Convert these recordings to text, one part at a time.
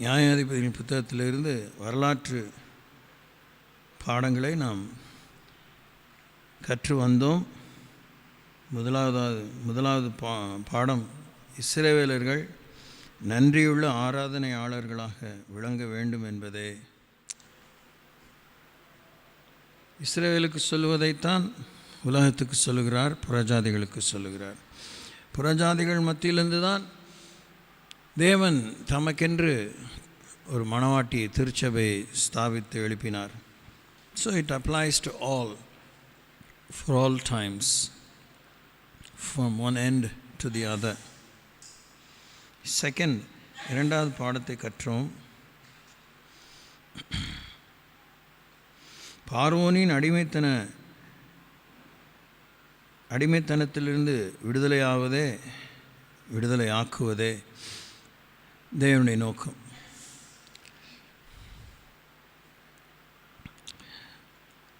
நியாயாதிபதியின் புத்தகத்திலிருந்து வரலாற்று பாடங்களை நாம் கற்று வந்தோம். முதலாவது பாடம் இஸ்ரவேலர்கள் நன்றியுள்ள ஆராதனையாளர்களாக விளங்க வேண்டும் என்பதே. இஸ்ரவேலுக்கு சொல்லுவதைத்தான் உலகத்துக்கு சொல்லுகிறார், புறஜாதிகளுக்கு சொல்லுகிறார். புறஜாதிகள் மத்தியிலிருந்து தான் தேவன் தமக்கென்று ஒரு மணவாட்டி திருச்சபையை ஸ்தாபித்து எழுப்பினார். So it applies to all, for all times, from one end to the other. Second, இரண்டாவது பாடத்தை கற்றோம். பார்வோனின் அடிமைத்தனத்திலிருந்து விடுதலையாக்குவதே தேவனுடைய நோக்கம்.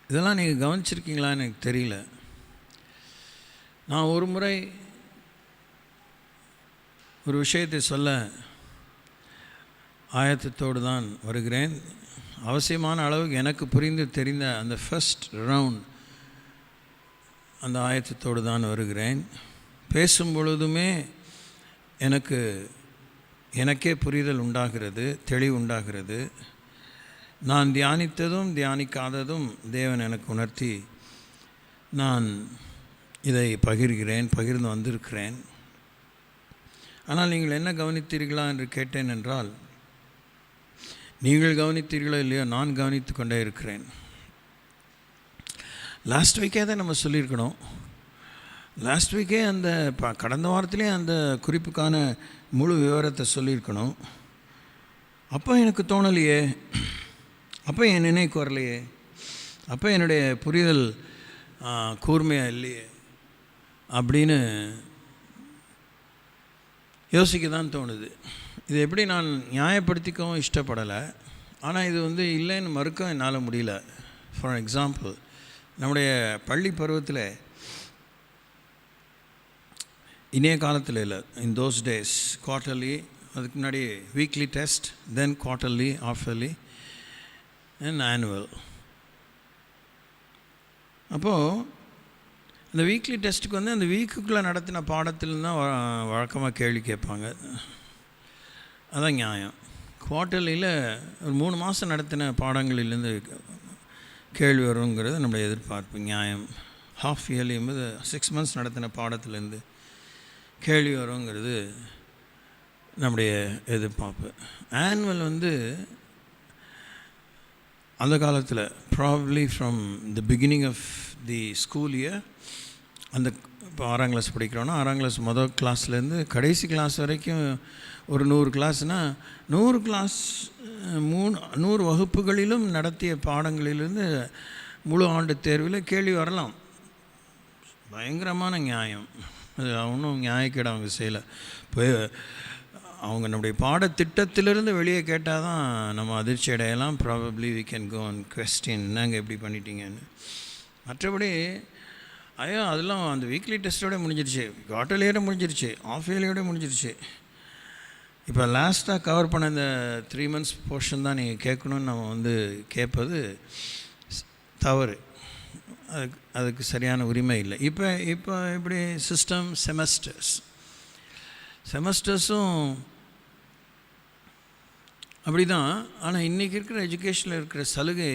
இதெல்லாம் நீங்கள் கவனிச்சிருக்கீங்களான்னு எனக்கு தெரியல. நான் ஒரு முறை ஒரு விஷயத்தை சொல்ல ஆயத்தத்தோடு தான் வருகிறேன். அவசியமான அளவுக்கு எனக்கு புரிந்து தெரிந்த அந்த ஃபர்ஸ்ட் ரவுண்ட் அந்த ஆயத்தத்தோடு தான் வருகிறேன். பேசும் பொழுதுமே எனக்கே புரிதல் உண்டாகிறது, தெளிவு உண்டாகிறது. நான் தியானித்ததும் தியானிக்காததும் தேவன் எனக்கு உணர்த்தி நான் இதை பகிர்ந்து வந்திருக்கிறேன். ஆனால் நீங்கள் என்ன கவனித்தீர்களா என்று கேட்டேன் என்றால், நீங்கள் கவனித்தீர்களோ இல்லையோ, நான் கவனித்து கொண்டே இருக்கிறேன். லாஸ்ட் வீக்கே தான் நம்ம சொல்லியிருக்கணும். லாஸ்ட் வீக்கே அந்த கடந்த வாரத்திலே அந்த குறிப்புக்கான முழு விவரத்தை சொல்லியிருக்கணும். அப்போ எனக்கு தோணலையே, அப்போ என் நினைவுக்கு வரலையே, அப்போ என்னுடைய புரிதல் கூர்மையாக இல்லையே அப்படின்னு யோசிக்க தான் தோணுது. இது எப்படி நான் நியாயப்படுத்திக்கவும் இஷ்டப்படலை, ஆனால் இது இல்லைன்னு மறுக்க என்னால் முடியல. ஃபார் எக்ஸாம்பிள், நம்முடைய பள்ளி பருவத்தில், இணைய காலத்தில் இல்லை, இன் தோஸ் டேஸ் குவார்ட்டர்லி, அதுக்கு முன்னாடி weekly test, then quarterly, ஆஃபர்லி and annual. அப்போது அந்த வீக்லி டெஸ்ட்டுக்கு அந்த வீக்குக்குள்ளே நடத்தின பாடத்தில் தான் வழக்கமாக கேள்வி கேட்பாங்க. அதான் நியாயம். குவார்ட்டர்லியில் ஒரு 3 மாதம் நடத்தின பாடங்களிலேருந்து கேள்வி வருங்கிறது நம்முடைய எதிர்பார்ப்பு, நியாயம். ஹாஃப் இயர்லி என்பது 6 months நடத்தின பாடத்துலேருந்து கேள்வி வருங்கிறது நம்முடைய எதிர்பார்ப்பு. ஆனுவல் அந்த காலத்தில் probably from the beginning of the school year, அந்த இப்போ 6ஆம் கிளாஸ் படிக்கிறோன்னா 6ஆம் கிளாஸ் மொதல் கிளாஸ்லேருந்து கடைசி கிளாஸ் வரைக்கும் ஒரு 100 கிளாஸ்னால் 100 கிளாஸ் 100 வகுப்புகளிலும் நடத்திய பாடங்களிலிருந்து முழு ஆண்டு தேர்வில் கேள்வி வரலாம். பயங்கரமான நியாயம். அது ஒன்றும் நியாயக்கேடு அவங்க செய்யலை. இப்போ அவங்க நம்முடைய பாடத்திட்டத்திலிருந்து வெளியே கேட்டால் தான் நம்ம அதிர்ச்சி அடையலாம். Probably we can go and question, என்னங்க எப்படி பண்ணிட்டீங்கன்னு. மற்றபடி அதெல்லாம் அந்த வீக்லி டெஸ்ட்டோட முடிஞ்சிருச்சு, குவார்ட்டர்லியோட முடிஞ்சிருச்சு, ஆஃப் இயர்லியோட முடிஞ்சிருச்சு. இப்போ லாஸ்ட்டாக கவர் பண்ண இந்த 3 months போர்ஷன் தான் நீங்கள் கேட்கணுன்னு நம்ம கேட்பது தவறு. அதுக்கு சரியான உரிமை இல்லை. இப்போ இப்படி சிஸ்டம் செமஸ்டர்ஸும் அப்படி தான். ஆனால் இன்றைக்கி இருக்கிற எஜுகேஷனில் இருக்கிற சலுகை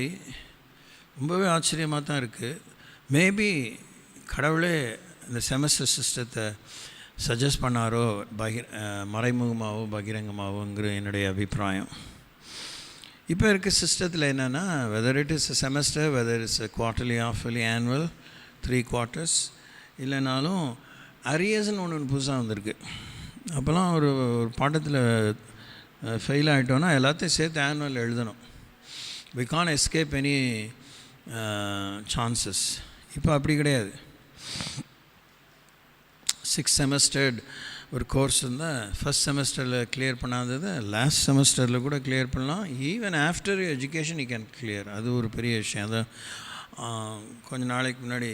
ரொம்பவே ஆச்சரியமாக தான் இருக்குது. மேபி கடவுளே இந்த செமஸ்டர் சிஸ்டத்தை சஜஸ்ட் பண்ணாரோ மறைமுகமாகவோ பகிரங்கமாகவோங்கிற என்னுடைய அபிப்பிராயம். இப்போ இருக்க சிஸ்டத்தில் என்னென்னா, whether it is semester, whether it's quarterly, ஆஃபர்லி, annual, 3 quarters, இல்லைனாலும் அரியர்ஸ்ன்னு ஒன்று புதுசாக வந்திருக்கு. அப்போல்லாம் ஒரு பாடத்தில் ஃபெயில் ஆகிட்டோன்னா எல்லாத்தையும் சேர்த்து ஆனுவல் எழுதணும். We can escape any chances. இப்போ அப்படி கிடையாது. 6 semester ஒரு கோர்ஸ் இருந்தால் ஃபஸ்ட் செமஸ்டரில் கிளியர் பண்ணாதது லாஸ்ட் செமஸ்டரில் கூட கிளியர் பண்ணலாம். Even after education you can clear. அது ஒரு பெரிய விஷயம். அதை கொஞ்சம் நாளைக்கு முன்னாடி,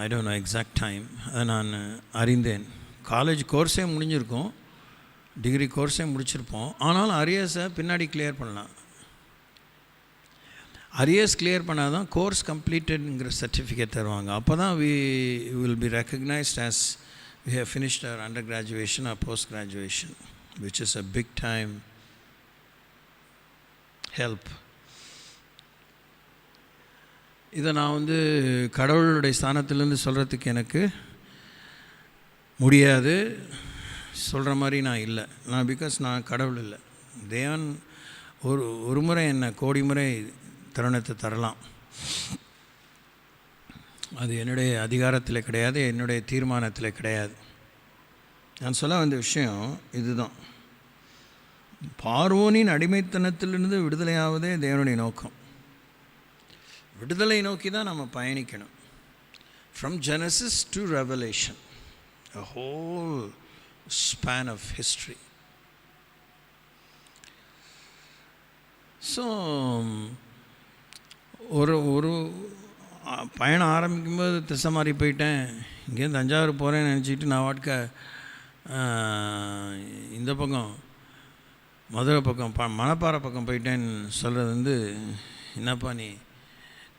ஐ டோன்ட் நோ எக்ஸாக்ட் டைம், அதை நான் அறிந்தேன். காலேஜ் கோர்ஸே முடிஞ்சிருக்கும், டிகிரி கோர்ஸே முடிச்சிருப்போம். ஆனாலும் அரியர்ஸை பின்னாடி கிளியர் பண்ணலாம். அரியர்ஸ் கிளியர் பண்ணால் தான் கோர்ஸ் கம்ப்ளீட்டட்ங்கிற சர்டிஃபிகேட் தருவாங்க. அப்போ தான் we will be recognized as we have finished our undergraduation or post graduation, which is a big time help. இதை நான் கடவுளுடைய ஸ்தானத்திலேருந்து சொல்கிறதுக்கு எனக்கு முடியாது. சொல்கிற மாதிரி நான் இல்லை. பிகாஸ் நான் கடவுள் இல்லை. தேவன் ஒரு முறை என்ன கோடி முறை தருணத்தை தரலாம். அது என்னுடைய அதிகாரத்தில் கிடையாது, என்னுடைய தீர்மானத்தில் கிடையாது. நான் சொல்ல வந்த விஷயம் இதுதான். பார்வோனின் அடிமைத்தனத்திலிருந்து விடுதலையாவதே தேவனுடைய நோக்கம். விடுதலை நோக்கி தான் நம்ம பயணிக்கணும். From Genesis to Revelation, a whole span of history. So ஒரு பயணம் ஆரம்பிக்கும்போது திசை மாறி போயிட்டேன். இங்கேருந்து தஞ்சாவூர் போகிறேன்னு நினச்சிக்கிட்டு நான் வாட்க இந்த பக்கம் மதுரை பக்கம் மணப்பாறை பக்கம் போயிட்டேன்னு சொல்கிறது என்னப்பா நீ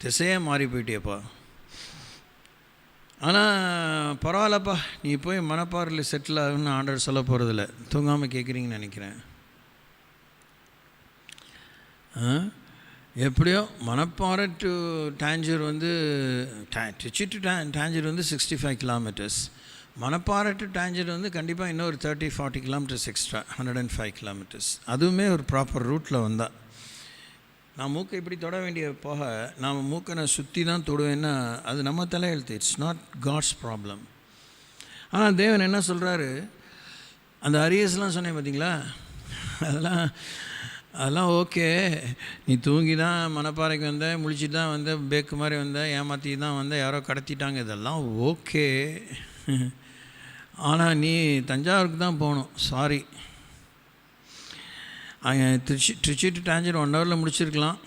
திசையே மாறி போயிட்டியப்பா. ஆனால் பரவாயில்லப்பா, நீ போய் மணப்பாறையில் செட்டில் ஆகுன்னு ஆர்டர் சொல்ல போகிறதில்ல. தூங்காமல் கேட்குறீங்கன்னு நினைக்கிறேன். எப்படியோ Manapparai to Tanjore Trichy to Tanjore 65 kilometres. Manapparai to Tanjore கண்டிப்பாக இன்னொரு 30-40 கிலோமீட்டர்ஸ் எக்ஸ்ட்ரா, 105 கிலோமீட்டர்ஸ். அதுவுமே ஒரு ப்ராப்பர் ரூட்டில் வந்தால். நான் மூக்கை இப்படி தொட வேண்டிய போக நாம் மூக்கை நான் சுற்றி தான் தொடுவேன்னா அது நம்ம தலையெழுத்து. It's not God's problem. ஆனால் தேவன் என்ன சொல்கிறாரு, அந்த அரியர்ஸ்லாம் சொன்னேன் பார்த்தீங்களா, அதெல்லாம் ஓகே. நீ தூங்கி தான் மணப்பாறைக்கு வந்த, முழிச்சிட்டு தான் வந்த, பேக்கு மாதிரி வந்த, ஏமாற்றி தான் வந்த, யாரோ கடத்திட்டாங்க, இதெல்லாம் ஓகே. ஆனால் நீ தஞ்சாவூருக்கு தான் போகணும். சாரி, ட்ரிச்சி டு டாஞ்சூர் 1 ஹவரில் முடிச்சிருக்கலாம்.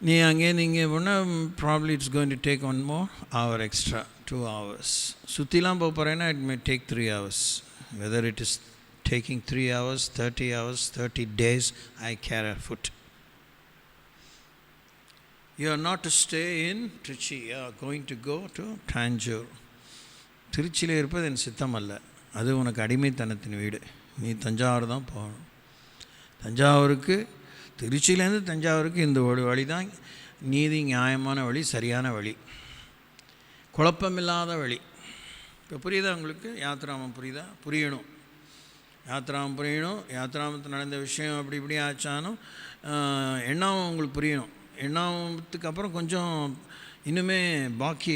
நீ அங்கேருந்து இங்கே போனால் probably it's going to take 1 more hour extra, 2 hours. சுற்றிலாம் போகிறேன்னா it may take 3 hours. Whether it is taking 3 hours, 30 hours, 30 days, I care a foot. You are not to stay in Trichy, you are going to go to Tanjore. திருச்சியில் இருப்பது என் சித்தம் அல்ல, அது உனக்கு அடிமைத்தனத்தின் வீடு. நீ தஞ்சாவூர் தான் போகணும். தஞ்சாவூருக்கு, திருச்சியிலேருந்து தஞ்சாவூருக்கு இந்த ஒரு வழி தான் நீதி, நியாயமான வழி, சரியான வழி, குழப்பமில்லாத வழி. இப்போ புரியுதா உங்களுக்கு? யாத்ராமம் புரியுதா? புரியணும். யாத்ராமம் புரியணும். யாத்ராமத்தில் நடந்த விஷயம் அப்படி இப்படி ஆச்சானும் எண்ணாமம் உங்களுக்கு புரியணும். எண்ணாமத்துக்கு அப்புறம் கொஞ்சம் இன்னுமே பாக்கி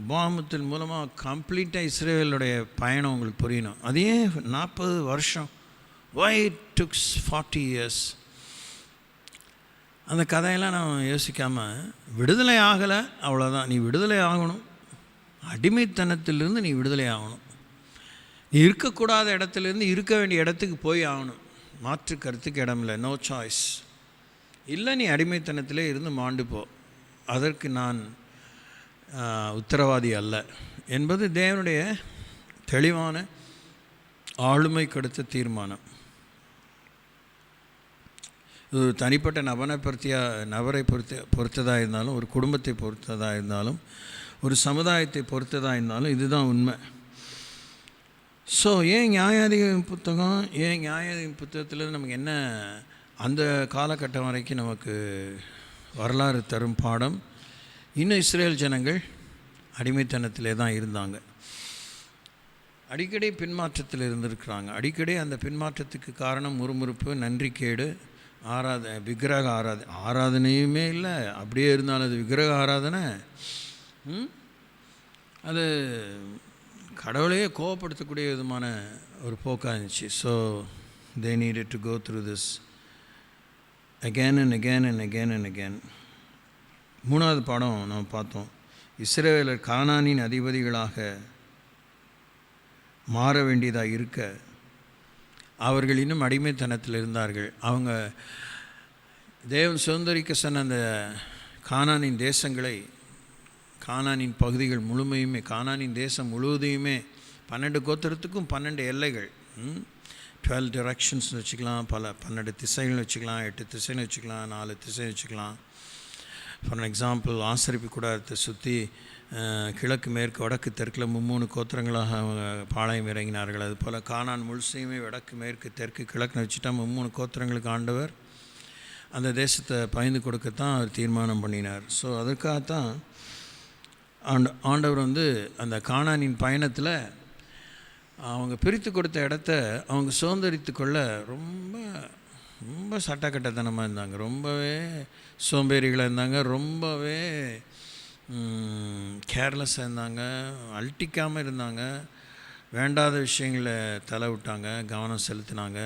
பாமத்தின் மூலமாக கம்ப்ளீட்டாக இஸ்ரேலுடைய பயணம் உங்களுக்கு புரியணும். அதையே 40 வருஷம், why it took 40 years? அந்த கதையெல்லாம் நான் யோசிக்காமல், விடுதலை ஆகலை அவ்வளோதான். நீ விடுதலை ஆகணும். அடிமைத்தனத்திலிருந்து நீ விடுதலை ஆகணும். நீ இருக்கக்கூடாத இடத்துலேருந்து இருக்க வேண்டிய இடத்துக்கு போய் ஆகணும். மாற்று கருத்துக்கு இடமில்லை. No choice. இல்லை நீ அடிமைத்தனத்திலே இருந்து மாண்டு போ. அதற்கு நான் உத்தரவாதி அல்ல என்பது தேவனுடைய தெளிவான ஆளுமை கொடுத்த தீர்மானம். இது ஒரு தனிப்பட்ட நபரை பொறுத்ததாக இருந்தாலும், ஒரு குடும்பத்தை பொறுத்ததாக இருந்தாலும், ஒரு சமுதாயத்தை பொறுத்ததாக இருந்தாலும் இதுதான் உண்மை. ஸோ ஏன் நியாயாதிபதியின் புத்தகம், ஏன் நியாயாதிபதியின் புத்தகத்தில் நமக்கு என்ன அந்த காலகட்டம் வரைக்கும் நமக்கு வரலாறு தரும் பாடம்? இன்னும் இஸ்ரேல் ஜனங்கள் அடிமைத்தனத்திலே தான் இருந்தாங்க. அடிக்கடி பின்மாற்றத்தில் இருந்திருக்கிறாங்க. அடிக்கடி அந்த பின்மாற்றத்துக்கு காரணம் முறுமுறுப்பு, நன்றிக்கேடு, விக்கிரக ஆராதனையுமே இல்லை. அப்படியே இருந்தாலும் அது விக்கிரக ஆராதனை. அது கடவுளையே கோவப்படுத்தக்கூடிய விதமான ஒரு போக்காக இருந்துச்சு. So they needed to go through this again and again and again and again. 3வது பாடம் நம்ம பார்த்தோம். இஸ்ரவேலர் கானானின் அதிபதிகளாக மாற வேண்டியதாக இருக்க அவர்கள் இன்னும் அடிமைத்தனத்தில் இருந்தார்கள். அவங்க தேவன் சுதந்திரிக்க சொன்ன அந்த கானானின் தேசங்களை, கானானின் பகுதிகள் முழுமையுமே, கானானின் தேசம் முழுவதையுமே, 12 கோத்திரத்துக்கும் 12 எல்லைகள், 12 டிரெக்ஷன்ஸ் வச்சுக்கலாம், பல 12 திசைகள் வச்சுக்கலாம், 8 திசைன்னு வச்சுக்கலாம், 4 திசை வச்சுக்கலாம். ஃபார் எக்ஸாம்பிள், ஆசரிப்பு கூடாரத்தை சுற்றி கிழக்கு மேற்கு வடக்கு தெற்கில் 3 கோத்திரங்களாக அவங்க பாளையம் இறங்கினார்கள். அதுபோல் கானான் முழுசையுமே வடக்கு மேற்கு தெற்கு கிழக்குன்னு வச்சுட்டா 3 கோத்திரங்களுக்கு ஆண்டவர் அந்த தேசத்தை பகிர்ந்து கொடுக்கத்தான் அவர் தீர்மானம் பண்ணினார். ஸோ அதற்காகத்தான் ஆண்டவர் அந்த கானானின் பயணத்தில் அவங்க பிரித்து கொடுத்த இடத்த அவங்க சுதந்திரித்து கொள்ள ரொம்ப ரொம்ப சட்டக்கட்டத்தனமாக இருந்தாங்க, ரொம்பவே சோம்பேறிகளாக இருந்தாங்க, ரொம்பவே கேர்லெஸ்ஸாக இருந்தாங்க, அழட்டிக்காமல் இருந்தாங்க, வேண்டாத விஷயங்களை தலை விட்டாங்க, கவனம் செலுத்தினாங்க.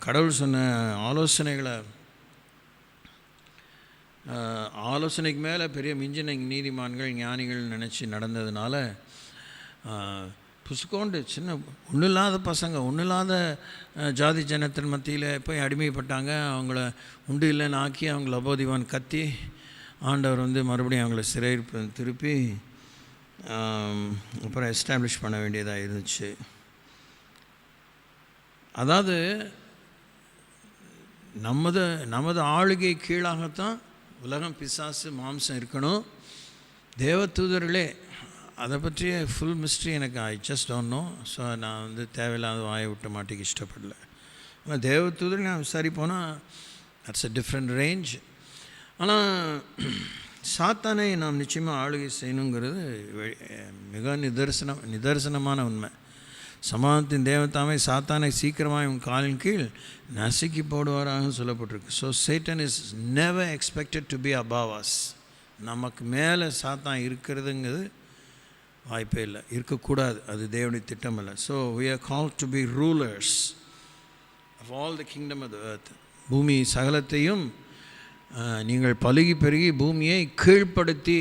கடவுள் சொன்ன ஆலோசனைக்கு மேலே பெரிய மிஞ்சின நீதிமான்கள் ஞானிகள் நினச்சி நடந்ததுனால புசுக்கோண்டு சின்ன ஒன்றும் இல்லாத பசங்க, ஒன்றும் இல்லாத ஜாதி ஜனத்தின் மத்தியில் போய் அடிமைப்பட்டாங்க. அவங்கள உண்டு இல்லைன்னு ஆக்கி அவங்கள லபோதிவான் கத்தி ஆண்டவர் மறுபடியும் அவங்கள சிறையிருப்பு திருப்பி அப்புறம் எஸ்டாப்ளிஷ் பண்ண வேண்டியதாக இருந்துச்சு. அதாவது நமது ஆளுகை கீழாகத்தான் உலகம் பிசாசு மாம்சம் இருக்கணும். தேவதூதர்களே அதை பற்றிய ஃபுல் மிஸ்ட்ரி எனக்கு I just don't know. So நான் தேவையில்லாத வாயை விட்ட மாட்டிக்கு இஷ்டப்படல. ஆனால் தேவதூதர்கள் நான் விசாரி போனால் தட்ஸ் அ டிஃப்ரெண்ட் ரேஞ்ச். ஆனால் சாத்தானை நாம் நிச்சயமாக ஆளுகை செய்யணுங்கிறது மிக நிதர்சனமான உண்மை. சமாதானத்தின் தேவதாமே சாத்தானை சீக்கிரமாக உன் காலின் கீழ் நசுக்கி போடுவாராக சொல்லப்பட்டிருக்கு. So Satan is never expected to be above us. நமக்கு மேலே சாத்தான் இருக்கிறதுங்கிறது வாய்ப்பே இல்லை, இருக்கக்கூடாது, அது தேவனுடைய திட்டம் இல்லை. So we are called to be rulers of all the kingdom of the earth. பூமி சகலத்தையும் நீங்கள் பலுகி பெருகி பூமியை கீழ்ப்படுத்தி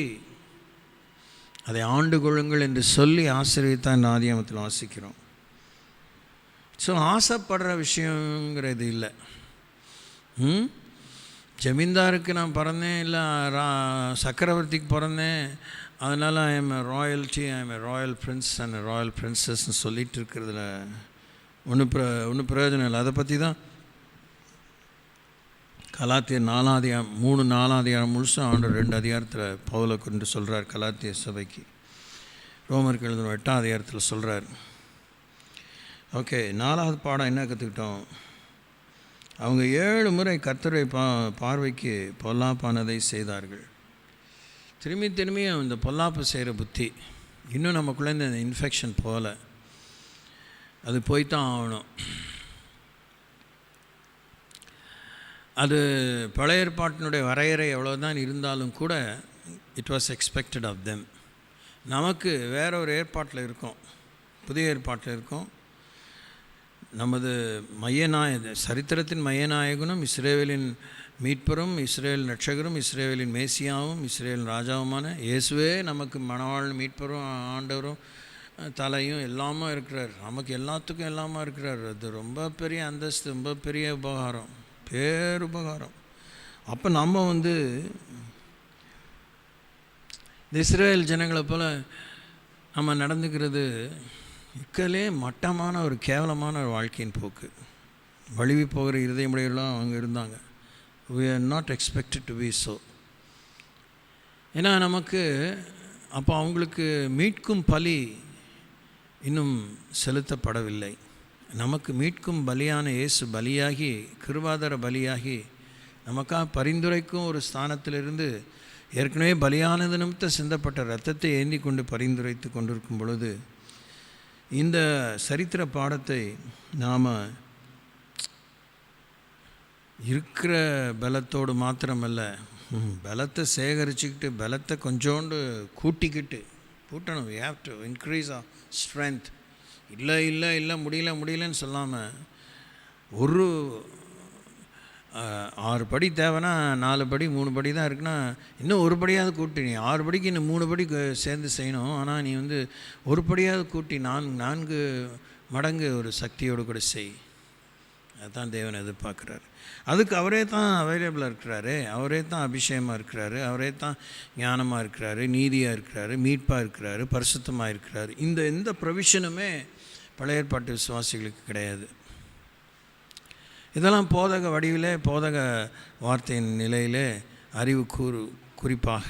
அதை ஆண்டு கொள்ளுங்கள் என்று சொல்லி ஆசீர்வதித்தான் ஆதியாகமத்தில் வாசிக்கிறோம். ஸோ ஆசைப்படுற விஷயங்கிறது இல்லை. ஜமீன்தாருக்கு நான் பிறந்தேன், இல்லை சக்கரவர்த்திக்கு பிறந்தேன், அதனால் I am a royal prince and royal பிரின்சஸ்ன்னு சொல்லிகிட்டு இருக்கிறதுல ஒன்றும் பிரயோஜனம் இல்லை. அதை பற்றி தான் கலாத்தியர் 4 அதிகாரம் முழுசும் ஆண்டவர் 2 அதிகாரத்தில் பவுலை கொண்டு சொல்கிறார் கலாத்திய சபைக்கு. ரோமருக்கு எழுதின 8ஆம் அதிகாரத்தில் சொல்கிறார். ஓகே, 4வது பாடம் என்ன கற்றுக்கிட்டோம்? அவங்க 7 முறை கர்த்தருடைய பார்வைக்கு பொல்லாப்பானதை செய்தார்கள். திரும்பியும் இந்த பொல்லாப்பு செய்கிற புத்தி இன்னும் நமக்குள்ளே இந்த இன்ஃபெக்ஷன் போகலை, அது போய்த்தான் ஆகணும். அது பழைய ஏற்பாட்டினுடைய வரையறை எவ்வளோதான் இருந்தாலும் கூட it was expected of them. நமக்கு வேற ஒரு ஏற்பாட்டில் இருக்கோம், புதிய ஏற்பாட்டில் இருக்கோம். நமது சரித்திரத்தின் மையநாயகனும் இஸ்ரேவேலின் மீட்பரும் இஸ்ரேல் ரட்சகரும் இஸ்ரேவேலின் மேசியாவும் இஸ்ரேல் ராஜாவுமான இயேசுவே நமக்கு மணவாளன் மீட்பரும் ஆண்டவரும் தலையும் எல்லாமே இருக்கிறார். நமக்கு எல்லாத்துக்கும் எல்லாமே இருக்கிறார். அது ரொம்ப பெரிய அந்தஸ்து, ரொம்ப பெரிய உபகாரம், பேருபகாரம். அப்போ நம்ம இஸ்ரேல் ஜனங்களை போல் நம்ம நடந்துக்கிறது இக்கலே மட்டமான ஒரு கேவலமான ஒரு வாழ்க்கையின் போக்கு. வழுவி போகிற இருதயமுடையெல்லாம் அவங்க இருந்தாங்க. we are not expected to be so. ஏன்னா நமக்கு அப்போ அவங்களுக்கு மீட்கும் பலி இன்னும் செலுத்தப்படவில்லை. நமக்கு மீட்கும் பலியான இயேசு பலியாகி கிருபாதார பலியாகி நமக்காக பரிந்துரைக்கும் ஒரு ஸ்தானத்திலிருந்து ஏற்கனவே பலியானது நிமித்தம் சிந்தப்பட்ட இரத்தத்தை ஏந்தி கொண்டு பரிந்துரைத்து கொண்டிருக்கும் பொழுது இந்த சரித்திர பாடத்தை நாம் இருக்கிற பலத்தோடு மாத்திரமல்ல, பலத்தை சேகரிச்சுக்கிட்டு பலத்தை கொஞ்சோண்டு கூட்டணும். we have to increase our strength. இல்லை முடியலன்னு சொல்லாமல் ஒரு 6 படி தேவைன்னா 4 படி 3 படி தான் இருக்குன்னா இன்னும் ஒரு படியாவது கூட்டி, நீ 6 படிக்கு இன்னும் 3 படி சேர்ந்து செய்யணும். ஆனால் நீ ஒரு படியாவது கூட்டி 4 மடங்கு ஒரு சக்தியோடு கூட செய். அதுதான் தேவன் எதிர்பார்க்குறாரு. அதுக்கு அவரே தான் அவைலபிளாக இருக்கிறாரு, அவரே தான் அபிஷேகமாக இருக்கிறாரு, அவரே தான் ஞானமாக இருக்கிறாரு, நீதியாக இருக்கிறாரு, மீட்பாக இருக்கிறாரு, பரிசுத்தமாக இருக்கிறாரு. எந்த ப்ரொவிஷனுமே பழைய ஏற்பாட்டு விசுவாசிகளுக்கு கிடையாது. இதெல்லாம் போதக வடிவிலே, போதக வார்த்தையின் நிலையிலே அறிவு குறிப்பாக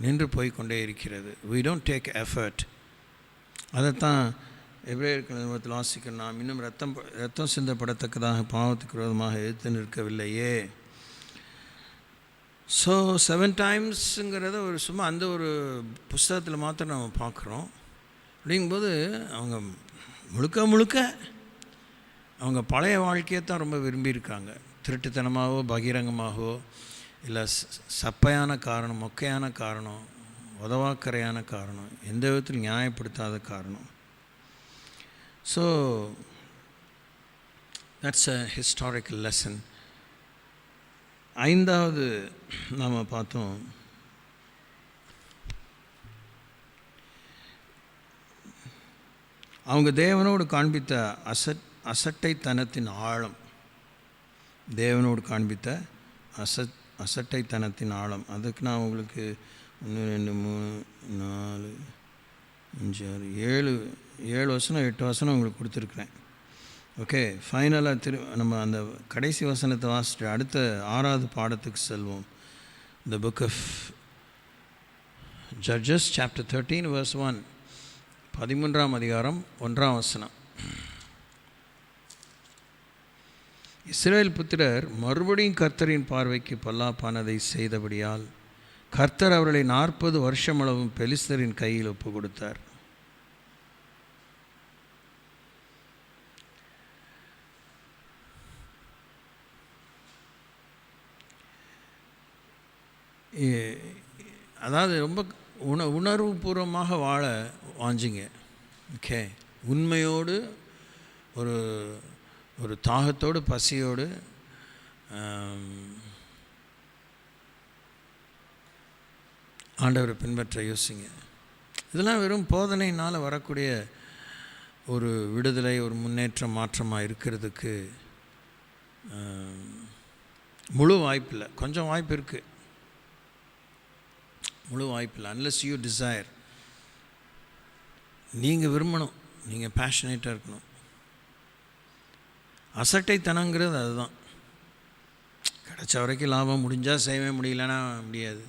நின்று போய் கொண்டே இருக்கிறது. we don't take effort. அதைத்தான் எபிரேயர் நிருபத்தில் வாசிக்கிறோம், நாம் இன்னும் ரத்தம் சிந்தப்படத்தக்கதாக பாவத்துக்கு விரோதமாக எதிர்த்து நிற்கவில்லையே. ஸோ 7 டைம்ஸுங்கிறத ஒரு சும்மா அந்த ஒரு புஸ்தகத்தில் மாத்திரம் நம்ம பார்க்குறோம். அப்படிங்கும்போது அவங்க முழுக்க அவங்க பழைய வாழ்க்கையை தான் ரொம்ப விரும்பியிருக்காங்க. திருட்டுத்தனமாகவோ பகிரங்கமாகவோ இல்லை சப்பையான காரணம், மொக்கையான காரணம், உதவாக்கரையான காரணம், எந்த விதத்தில் நியாயப்படுத்தாத காரணம். So that's a historical lesson. 5வது நாம் பார்த்தோம், அவங்க தேவனோடு காண்பித்த அசட்டைத்தனத்தின் ஆழம். தேவனோடு காண்பித்த அசட்டைத்தனத்தின் ஆழம். அதுக்கு நான் உங்களுக்கு 1 2 3 4 5 6 7 வசனம் 8 வசனம் உங்களுக்கு கொடுத்துருக்குறேன். ஓகே, ஃபைனலாக நம்ம அந்த கடைசி வசனத்தை வாசிட்டு அடுத்த 6வது பாடத்துக்கு செல்வோம். The book of Judges chapter 13 verse 1. 13ஆம் அதிகாரம் 1ஆம் வசனம். இஸ்ரவேல் புத்திரர் மறுபடியும் கர்த்தரின் பார்வைக்கு பொல்லாப்பானதை செய்தபடியால் கர்த்தர் அவர்களை 40 வருஷமளவும் பெலிஸ்தரின் கையில் ஒப்பு கொடுத்தார். அதாவது ரொம்ப உணர்வுபூர்வமாக வாழ வாஞ்சிங்க. ஓகே, உண்மையோடு ஒரு தாகத்தோடு பசியோடு ஆண்டவரை பின்பற்ற யோசிங்க. இதெல்லாம் வெறும் போதனையினால் வரக்கூடிய ஒரு விடுதலை, ஒரு முன்னேற்றம், மாற்றமாக இருக்கிறதுக்கு முழு வாய்ப்பில்லை. கொஞ்சம் வாய்ப்பு இருக்குது, முழு வாய்ப்பில்லை. Unless you desire. நீங்கள் விரும்பணும், நீங்கள் பேஷனேட்டாக இருக்கணும். அசட்டைத்தனங்கிறது அதுதான். கிடைச்ச வரைக்கும் லாபம், முடிஞ்சால் செய்யவே, முடியலன்னா முடியாது.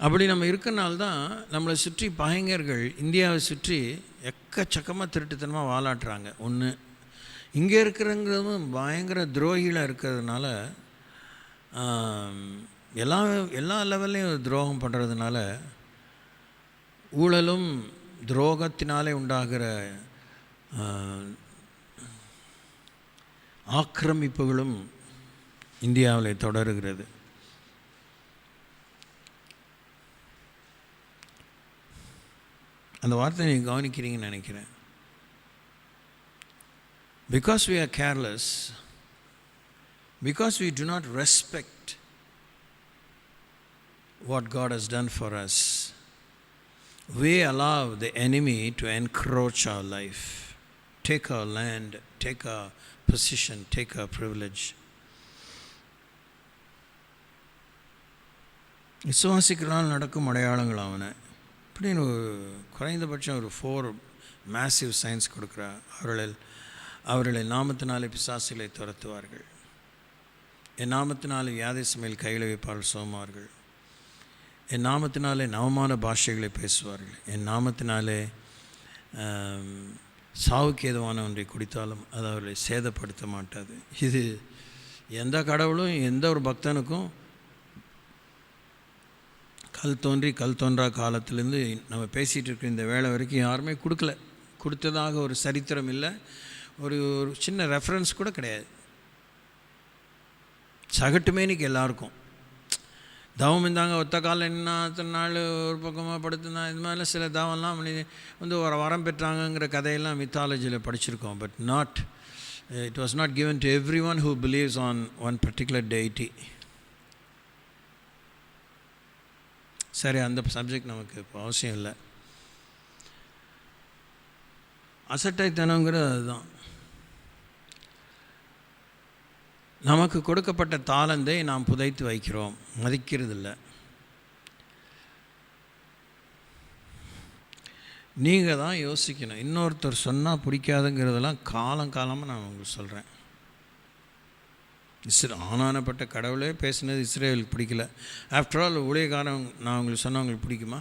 அப்படி நம்ம இருக்கிறனால்தான் நம்மளை சுற்றி பகைஞர்கள் இந்தியாவை சுற்றி எக்கச்சக்கமாக திருட்டுத்தனமாக வாலாட்டுறாங்க. ஒன்று, இங்கே இருக்கிறங்கிறதும் பயங்கர துரோகிகளாக இருக்கிறதுனால, எல்லா லெவல்லையும் துரோகம் பண்ணுறதுனால, ஊழலும் துரோகத்தினாலே உண்டாகிற ஆக்கிரமிப்புகளும் இந்தியாவில் தொடருகிறது. அந்த வார்த்தை நீங்கள் கவனிக்கிறீங்கன்னு நினைக்கிறேன். Because we are careless, because we do not respect what God has done for us, we allow the enemy to encroach our life, take our land, take our position, take our privilege. விசுவாசிக்கிறனால் நடக்கும் அடையாளங்கள் அவனை இப்படின்னு குறைந்தபட்சம் ஒரு 4 massive science கொடுக்குறார். அவர்களை நாமத்தினாலே பிசாசுகளை துரத்துவார்கள், என் நாமத்தினாலே வியாதி சமையல் கையில் வைப்பார்கள், சோமார்கள், என் நாமத்தினாலே நவமான பாஷைகளை பேசுவார்கள், என் நாமத்தினாலே சாவுக்கு ஏதுவான ஒன்றை குடித்தாலும் அது அவர்களை சேதப்படுத்த மாட்டாது. இது எந்த கடவுளும் எந்த ஒரு பக்தனுக்கும் கல் தோன்றா காலத்திலேருந்து நம்ம பேசிகிட்டு இருக்கிற இந்த வேலை வரைக்கும் யாருமே கொடுத்ததாக ஒரு சரித்திரம் இல்லை, ஒரு சின்ன ரெஃபரன்ஸ் கூட கிடையாது. சகட்டுமேனிக்கு எல்லாருக்கும் தவம் இருந்தாங்க, ஒத்த காலம் என்ன, அத்தனை நாள் ஒரு பக்கமாக படுத்துனா, இது மாதிரிலாம் சில தவம்லாம் ஒரு வரம் பெற்றாங்கங்கிற கதையெல்லாம் மித்தாலஜியில் படிச்சிருக்கோம். But it was not given to everyone who believes on one particular deity. சரி, அந்த சப்ஜெக்ட் நமக்கு இப்போ அவசியம் இல்லை. அசட்டைத்தனங்கிறது அதுதான். நமக்கு கொடுக்கப்பட்ட தாளந்தை நாம் புதைத்து வைக்கிறோம், மதிக்கிறது இல்லை. நீங்கள் தான் யோசிக்கணும். இன்னொருத்தர் சொன்னால் பிடிக்காதுங்கிறதெல்லாம் காலங்காலமாக நான் உங்களுக்கு சொல்கிறேன். ஆனானப்பட்ட கடவுளே பேசுனது இஸ்ரேலுக்கு பிடிக்கல. ஆஃப்டர் ஆல் ஊழியக்காரன் நான் உங்களுக்கு சொன்னால் உங்களுக்கு பிடிக்குமா?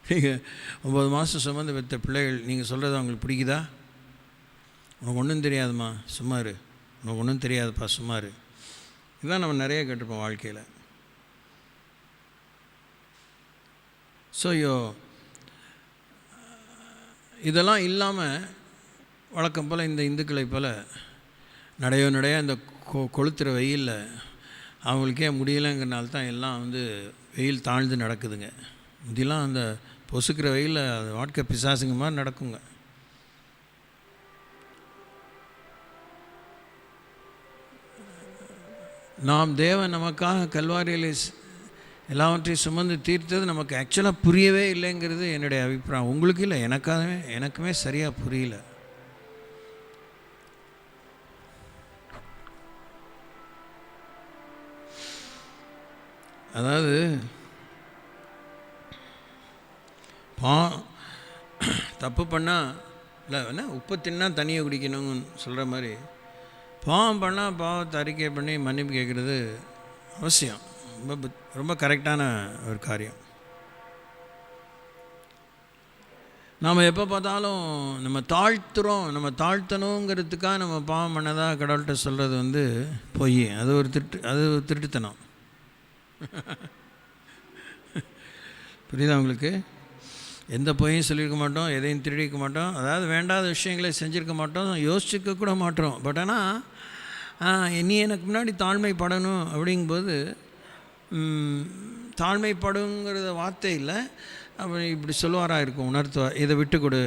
நீங்கள் 9 மாதம் சுமந்து பெற்ற பிள்ளைகள் நீங்கள் சொல்கிறது அவங்களுக்கு பிடிக்குதா? உனக்கு ஒன்றும் தெரியாதுமா சும்மாரு, உனக்கு ஒன்றும் தெரியாதுப்பா சும்மாரு. இதுதான் நம்ம நிறைய கேட்டிருப்போம் வாழ்க்கையில். ஸோ இதெல்லாம் இல்லாமல் வழக்கம் போல் இந்த இந்துக்களை போல் நடைய இந்த கொளுத்துற வெயிலில் அவங்களுக்கே முடியலைங்கிறனால தான் எல்லாம் வெயில் தாழ்ந்து நடக்குதுங்க. இதெல்லாம் அந்த பொசுக்கிற வெயிலில் அது வாழ்க்கை பிசாசுங்க மாதிரி நடக்குங்க. நாம் தேவன் நமக்காக கல்வாரியில் எல்லாவற்றையும் சுமந்து தீர்த்தது நமக்கு ஆக்சுவலாக புரியவே இல்லைங்கிறது என்னுடைய அபிப்பிராயம். உங்களுக்கு இல்லை, எனக்குமே சரியாக புரியல. அதாவது தப்பு பண்ணால் இல்லை என்ன உப்பு தின்னா தண்ணியை குடிக்கணும்னு சொல்கிற மாதிரி பாவம் பண்ணால் பாவத்தை அறிக்கை பண்ணி மன்னிப்பு கேட்குறது அவசியம். ரொம்ப கரெக்டான ஒரு காரியம். நாம் எப்போ பார்த்தாலும் நம்ம தாழ்த்தணுங்கிறதுக்காக நம்ம பாவம் பண்ணதாக கடவுள்கிட்ட சொல்கிறது பொய். அது ஒரு திருட்டுத்தனம். புரியுதா உங்களுக்கு? எந்த பொய்யும் சொல்லியிருக்க மாட்டோம், எதையும் திருடிக்க மாட்டோம், அதாவது வேண்டாத விஷயங்களை செஞ்சுருக்க மாட்டோம், யோசிச்சுக்க கூட மாட்டோம். பட் ஆனால் நீ எனக்கு முன்னாடி தாழ்மைப்படணும் அப்படிங்கும்போது தாழ்மைப்படுங்கிற வார்த்தை இல்லை, அப்படி இப்படி சொல்லுவாராக இருக்கும், உணர்த்துவார். இதை விட்டு கொடு,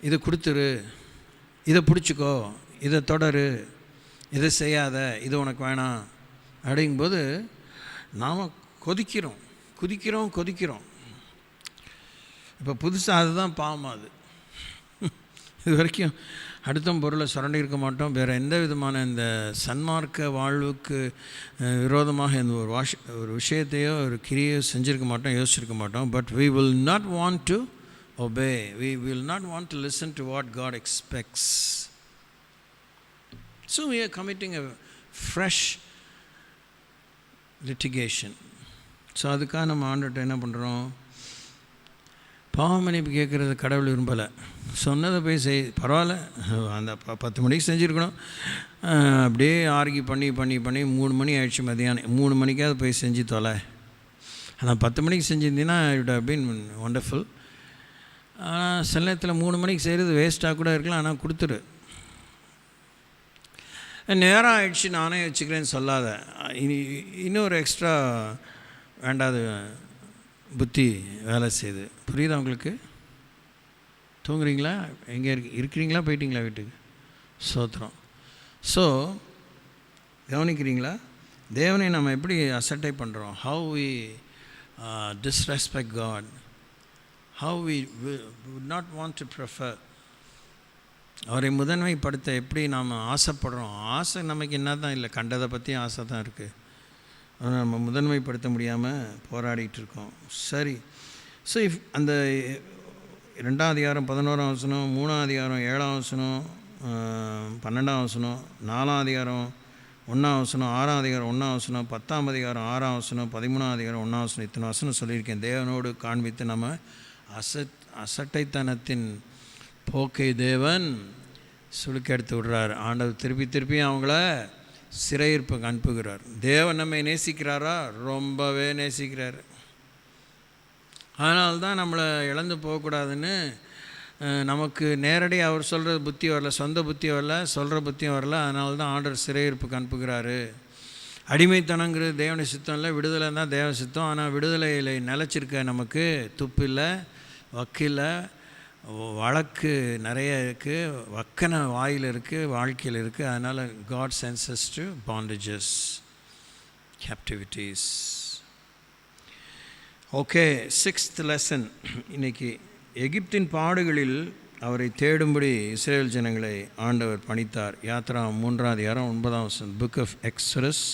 இதை கொடுத்துரு, இதை பிடிச்சிக்கோ, இதை தொடரு, இதை செய்யாத, இது உனக்கு வேணாம் அப்படிங்கும்போது நாம் கொதிக்கிறோம். இப்போ புதுசாக அதுதான் பாவமாகுது. இது வரைக்கும் அடுத்த பொருளை சுரண்டி இருக்க மாட்டோம். வேறு எந்த விதமான இந்த சன்மார்க்க வாழ்வுக்கு விரோதமாக இந்த ஒரு விஷயத்தையோ ஒரு கிரியையோ செஞ்சுருக்க மாட்டோம், யோசிச்சிருக்க மாட்டோம். But we will not want to obey. We will not want to listen to what God expects. So we are committing a fresh litigation. So அதுக்காக நம்ம ஆண்டுகிட்ட என்ன பண்ணுறோம்? பாவ மன்னிப்பு கேட்குறது கடவுள் விரும்பலை. சொன்னதை போய் பரவாயில்ல, அந்த 10 மணிக்கு செஞ்சுருக்கணும், அப்படியே ஆர்கி பண்ணி 3 மணி ஆயிடுச்சு மதியானம், 3 மணிக்காவது போய் செஞ்சு தொலை. ஆனால் 10 மணிக்கு செஞ்சுருந்தீங்கன்னா இட் ஹவ் பீன் ஒண்டர்ஃபுல். ஆனால் சில நேரத்தில் 3 மணிக்கு செய்கிறது வேஸ்ட்டாக கூட இருக்கலாம். ஆனால் கொடுத்துரு. நேரம் ஆயிடுச்சு நானே வச்சுக்கிறேன்னு சொல்லாத. இன்னொரு எக்ஸ்ட்ரா வேண்டாத புத்தி வேலை செய்யுது. புரியுதா உங்களுக்கு? தூங்குறீங்களா? எங்கே இருக்கிறீங்களா? போயிட்டீங்களா வீட்டுக்கு? சோத்திரம். ஸோ கவனிக்கிறீங்களா? தேவனை நம்ம எப்படி அசட்டை பண்ணுறோம்? How we disrespect God, how we would not want to prefer. அவரை முதன்மைப்படுத்த எப்படி நாம் ஆசைப்படுறோம். ஆசை நமக்கு என்ன தான் இல்லை, கண்டதை பற்றி ஆசை தான் இருக்குது. ஆனால் நம்ம முதன்மைப்படுத்த முடியாமல் போராடிட்டு இருக்கோம். சரி. ஸோ அந்த 2ஆம் அதிகாரம் 11ஆம் வசனம், 3ஆம் அதிகாரம் 7ஆம் வசனம், 12ஆம் வசனம், 4ஆம் அதிகாரம் 1ஆம் வசனம், 6ஆம் அதிகாரம் 1ஆம் வசனம், 10ஆம் அதிகாரம் 6ஆம் வசனம், 13ஆம் அதிகாரம் 1ஆம் வசனம், இத்தனை வசனம் சொல்லியிருக்கேன். தேவனோடு காண்பித்து நம்ம அசட்டைத்தனத்தின் போக்கை தேவன் சுளுக்கெடுத்து விடுறார். ஆண்டவர் திருப்பி அவங்கள சிறையிருப்புக்கு அனுப்புகிறார். தேவன் நம்மை நேசிக்கிறாரா? ரொம்பவே நேசிக்கிறார். அதனால்தான் நம்மளை இழந்து போகக்கூடாதுன்னு நமக்கு நேரடியாக அவர் சொல்கிற புத்தி வரல, சொந்த புத்தி வரல, சொல்கிற புத்தியும் வரல. அதனால தான் ஆண்டவர் சிறையிருப்புக்கு அனுப்புகிறாரு. அடிமைத்தனங்கிறது தேவனுடைய சித்தம் இல்லை, விடுதலை தான் தேவ சித்தம். ஆனால் விடுதலையில் நிலச்சிருக்க நமக்கு துப்பு இல்லை, வக்கில்லை, வழக்கு நிறைய இருக்குது, வக்கன வாயில் இருக்குது, வாழ்க்கையில் இருக்குது. அதனால் God sends us to bondages, captivities. Okay, 6th lesson இன்றைக்கி. எகிப்தின் பாடுகளில் அவரை தேடும்படி இஸ்ரேல் ஜனங்களை ஆண்டவர் பணித்தார். யாத்ரா 3ஆம் அதிகாரம் 9ஆம் வசனம். Book of Exodus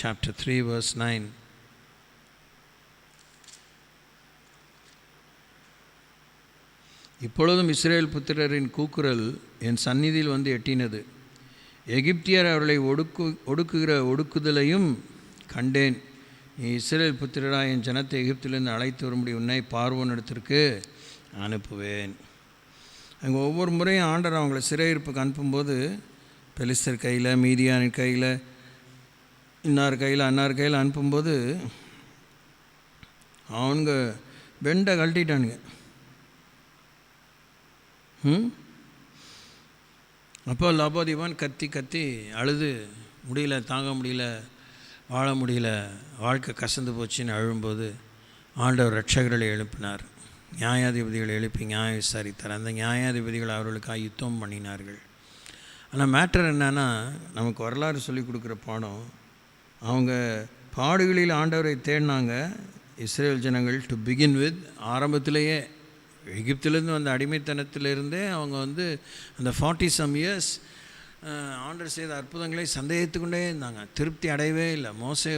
chapter 3 verse 9. இப்பொழுதும் இஸ்ரேல் புத்திரரின் கூக்குரல் என் சந்நிதியில் வந்து எட்டினது. எகிப்தியர் அவர்களை ஒடுக்குகிற ஒடுக்குதலையும் கண்டேன். நீ இஸ்ரேல் புத்திரராக என் ஜனத்தை எகிப்திலிருந்து அழைத்து வரும்படி உன்னை பார்வோனிடத்திற்கு அனுப்புவேன். அங்கே ஒவ்வொரு முறையும் ஆண்டவர் அவங்கள சிறையிருப்புக்கு அனுப்பும்போது பெலிஸ்தர் கையில், மீதியானின் கையில், இன்னார் கையில், அன்னார் கையில் அனுப்பும்போது அவனுங்க வெண்டை கழட்டிட்டானுங்க. அப்போ லபோதிபான் கத்தி கத்தி அழுது முடியல, தாங்க முடியல, வாழ முடியல, வாழ்க்கை கசந்து போச்சுன்னு அழும்போது ஆண்டவர் ரட்சகர்களை எழுப்பினார். நியாயாதிபதிகளை எழுப்பி நியாயம் விசாரித்தார். அந்த நியாயாதிபதிகள் அவர்களுக்காக யுத்தம் பண்ணினார்கள். ஆனால் மேட்டர் என்னன்னா, நமக்கு வரலாறு சொல்லிக் கொடுக்குற பாடம், அவங்க பாடுகளில் ஆண்டவரை தேடினாங்க இஸ்ரேல் ஜனங்கள். டு பிகின் வித், ஆரம்பத்திலேயே எகிப்திலேருந்து வந்த அடிமைத்தனத்திலிருந்தே அவங்க அந்த 40 years ஆண்டவர் செய்த அற்புதங்களை சந்தேகித்துக்கொண்டே இருந்தாங்க. திருப்தி அடையவே இல்லை. மோசே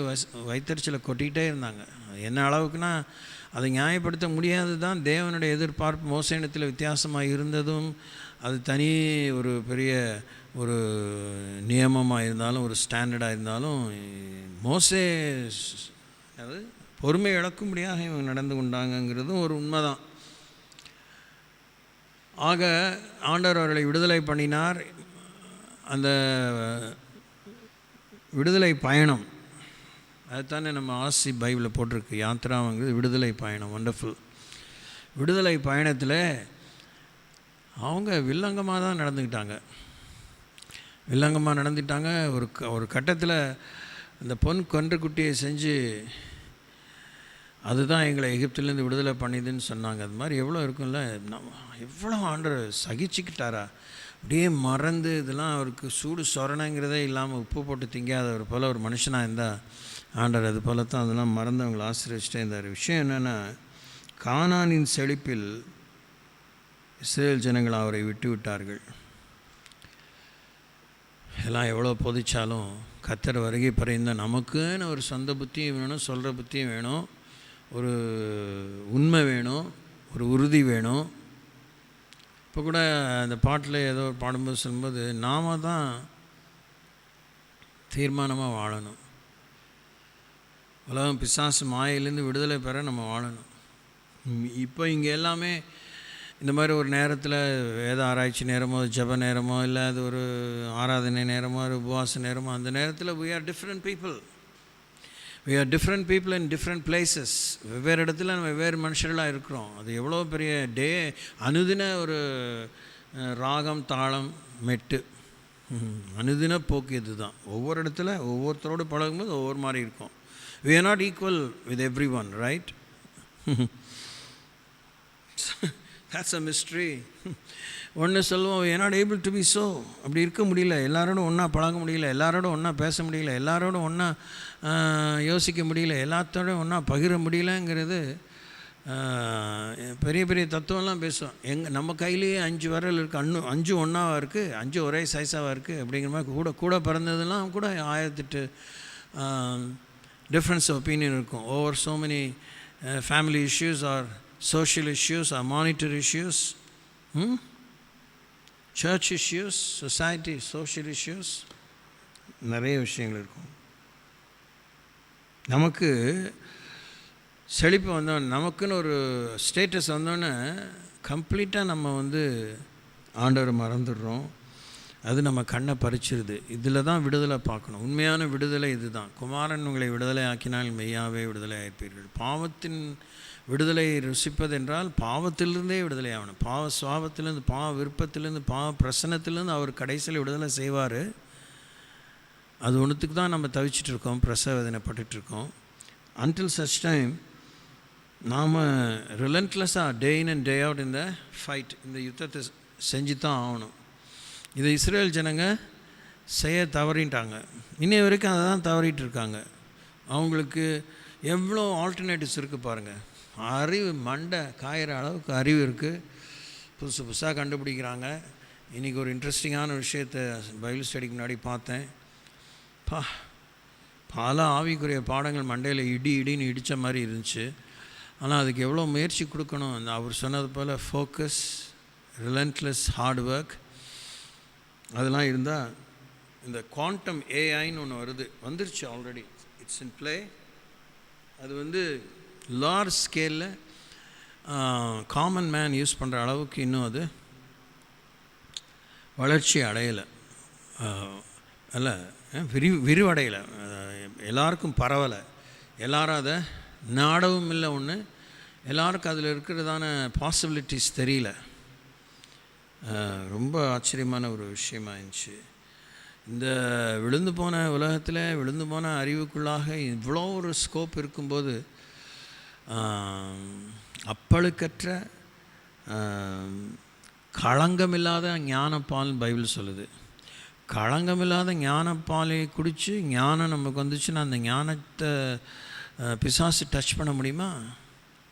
வைத்தறிச்சலை கொட்டிக்கிட்டே இருந்தாங்க. என்ன அளவுக்குன்னா அதை நியாயப்படுத்த முடியாது தான். தேவனுடைய எதிர்பார்ப்பு மோசேனத்தில் வித்தியாசமாக இருந்ததும் அது தனி ஒரு பெரிய ஒரு நியமமாக இருந்தாலும், ஒரு ஸ்டாண்டர்டாக இருந்தாலும், மோசே அது பொறுமை இழக்கும்படியாக இவங்க நடந்து கொண்டாங்கங்கிறதும் ஒரு உண்மை தான். ஆக ஆண்டவர் அவர்களை விடுதலை பண்ணினார். அந்த விடுதலை பயணம் அதுதானே நம்ம ஆசி பைபிளில் போட்டிருக்கு. யாத்திராங்கிறது விடுதலை பயணம். வண்டர்ஃபுல். விடுதலை பயணத்தில் அவங்க வில்லங்கமாக தான் நடந்துக்கிட்டாங்க. வில்லங்கமாக நடந்துட்டாங்க. ஒரு கட்டத்தில் அந்த பொன் கன்றுக்குட்டியை செஞ்சு அதுதான் எங்களை எகிப்திலேருந்து விடுதலை பண்ணிதுன்னு சொன்னாங்க. அது மாதிரி எவ்வளோ இருக்கும்ல, எவ்வளோ ஆண்டவர் சகிச்சுக்கிட்டாரா. அப்படியே மறந்து இதெல்லாம் அவருக்கு சூடு சொரணங்கிறதே இல்லாமல் உப்பு போட்டு திங்காதவர் போல் ஒரு மனுஷனாக இருந்தால் ஆண்டவர் அது போல தான் அதெல்லாம் மறந்து அவங்களை ஆசீர்வதிச்சிட்டே இருந்தார். விஷயம் என்னென்னா, கானானின் செழிப்பில் இஸ்ரேல் ஜனங்கள் அவரை விட்டு விட்டார்கள். எல்லாம் எவ்வளோ பொதிச்சாலும் கர்த்தர் வருகை பறைந்த நமக்குன்னு ஒரு சொந்த புத்தியும் வேணும், சொல்கிற புத்தியும் வேணும், ஒரு உண்மை வேணும், ஒரு உறுதி வேணும். இப்போ கூட அந்த பாட்டில் ஏதோ பாடும்போது சொல்லும்போது நாம தான் தீர்மானமாக வாழணும். உலகம் பிசாசு மாயிலேருந்து விடுதலை பெற நம்ம வாழணும். இப்போ இங்கே எல்லாமே இந்த மாதிரி ஒரு நேரத்தில் வேத ஆராய்ச்சி நேரமோ, ஜப நேரமோ, இல்லை அது ஒரு ஆராதனை நேரமோ, ஒரு உபவாச நேரமோ, அந்த நேரத்தில் we are different people. We are different people in different places. வெவ்வேறு இடத்துல நம்ம வெவ்வேறு மனுஷர்களாக இருக்கிறோம். அது எவ்வளோ பெரிய அனுதின ஒரு ராகம், தாளம், மெட்டு, அனுதின போக்கு இது தான். ஒவ்வொரு இடத்துல ஒவ்வொருத்தரோடு பழகும்போது ஒவ்வொரு மாதிரி இருக்கும். We are not equal with everyone, right? That's a mystery. ஒன்று சொல்லுவோம், we are not able to be so. அப்படி இருக்க முடியல, எல்லாரோடும் ஒன்றா பழக முடியல, எல்லாரோடும் ஒன்றா பேச முடியல, எல்லாரோடும் ஒன்றா யோசிக்க முடியல, எல்லாத்தோடும் ஒன்றா பகிர முடியலங்கிறது பெரிய பெரிய தத்துவம்லாம் பேசுவோம். நம்ம கையிலேயே 5 விரல் இருக்குது, 5 ஒன்றாவாக இருக்குது, 5 ஒரே சைஸாக இருக்குது அப்படிங்கிற மாதிரி கூட பிறந்ததுலாம் கூட 1008 டிஃப்ரென்ஸ் ஒப்பீனியன் இருக்கும். Over so many family issues or social issues or monetary issues, church issues, society, social issues, நிறைய விஷயங்கள் இருக்கும். நமக்கு செழிப்பு வந்தோடனே, நமக்குன்னு ஒரு ஸ்டேட்டஸ் வந்தோடனே கம்ப்ளீட்டாக நம்ம ஆண்டவரை மறந்துடுறோம். அது நம்ம கண்ணை பறிச்சிருது. இதில் தான் விடுதலை பார்க்கணும். உண்மையான விடுதலை இது தான். குமாரன் உங்களை விடுதலை ஆக்கினால் மெய்யாவே விடுதலை ஆயிருப்பீர்கள். பாவத்தின் விடுதலை ருசிப்பதென்றால் பாவத்திலிருந்தே விடுதலை ஆகணும். பாவ சுவாபத்திலேருந்து, பாவ விருப்பத்திலேருந்து, பாவ பிரசனத்திலேருந்து அவர் கடைசியில் விடுதலை செய்வார். அது ஒன்றுத்துக்கு தான் நம்ம தவிச்சிட்ருக்கோம், பிரசவ வேதனைப்பட்டுருக்கோம். அன்டில் சச் டைம் நாம் ரிலன்ட்லெஸ்ஸாக டே இன் அண்ட் டே அவுட் இந்த ஃபைட், இந்த யுத்தத்தை செஞ்சு தான் ஆகணும். இதை இஸ்ரேல் ஜனங்க செய்ய தவறிட்டாங்க. இன்னை வரைக்கும் அதை தான் தவறிட்டு இருக்காங்க. அவங்களுக்கு எவ்வளோ ஆல்டர்னேட்டிவ்ஸ் இருக்குது பாருங்கள். அறிவு மண்டை காயிற அளவுக்கு அறிவு இருக்குது. புதுசாக கண்டுபிடிக்கிறாங்க. இன்றைக்கி ஒரு இன்ட்ரெஸ்டிங்கான விஷயத்தை பைபிள் ஸ்டடிக்கு முன்னாடி பார்த்தேன். பல ஆவிக்குரிய பாடங்கள் மண்டையில் இடின்னு இடித்த மாதிரி இருந்துச்சு. ஆனால் அதுக்கு எவ்வளோ முயற்சி கொடுக்கணும். அந்த அவர் சொன்னது போல் ஃபோக்கஸ், ரிலன்ட்லெஸ் ஹார்ட் ஒர்க், அதெல்லாம் இருந்தால் இந்த குவாண்டம் ஏஐன்னு ஒன்று வந்துருச்சு ஆல்ரெடி, இட்ஸ் இன் ப்ளே. அது வந்து லார்ஜ் ஸ்கேலில் காமன் மேன் யூஸ் பண்ணுற அளவுக்கு இன்னும் அது வளர்ச்சி அடையலை, அல்ல விரிவடையலை, எல்லாருக்கும் பரவலை, எல்லாரும் அதை நாடவும் இல்லை. ஒன்று எல்லாருக்கும் அதில் இருக்கிறதான பாசிபிலிட்டிஸ் தெரியல. ரொம்ப ஆச்சரியமான ஒரு விஷயமாயிருந்துச்சு. இந்த விழுந்து போன உலகத்தில், விழுந்து போன அறிவுக்குள்ளாக இவ்வளோ ஒரு ஸ்கோப் இருக்கும்போது, அப்பழுக்கற்ற களங்கமில்லாத ஞானப்பால்னு பைபிள் சொல்லுது. களங்கமில்லாத ஞானப்பாலை குடித்து ஞானம் நமக்கு வந்துச்சுன்னா அந்த ஞானத்தை பிசாசு டச் பண்ண முடியுமா?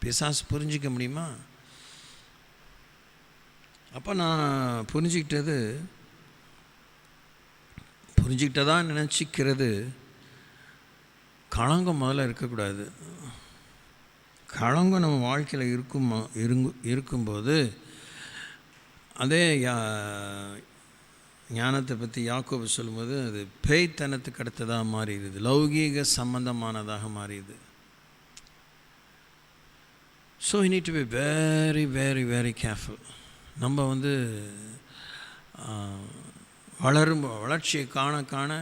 பிசாசு புரிஞ்சிக்க முடியுமா? அப்போ நான் புரிஞ்சிக்கிட்டதா நினச்சிக்கிறது, களங்கம் முதல்ல இருக்கக்கூடாது. களங்கம் நம்ம வாழ்க்கையில் இருக்கும்போது அதே ஞானத்தை பற்றி யாக்கோபு சொல்லும்போது அது பேய்த்தனத்துக்கு அடுத்ததாக மாறிடுது, லௌகீக சம்பந்தமானதாக மாறிடுது. So you need to be very very very careful. நம்ம வந்து வளர்ச்சியை காண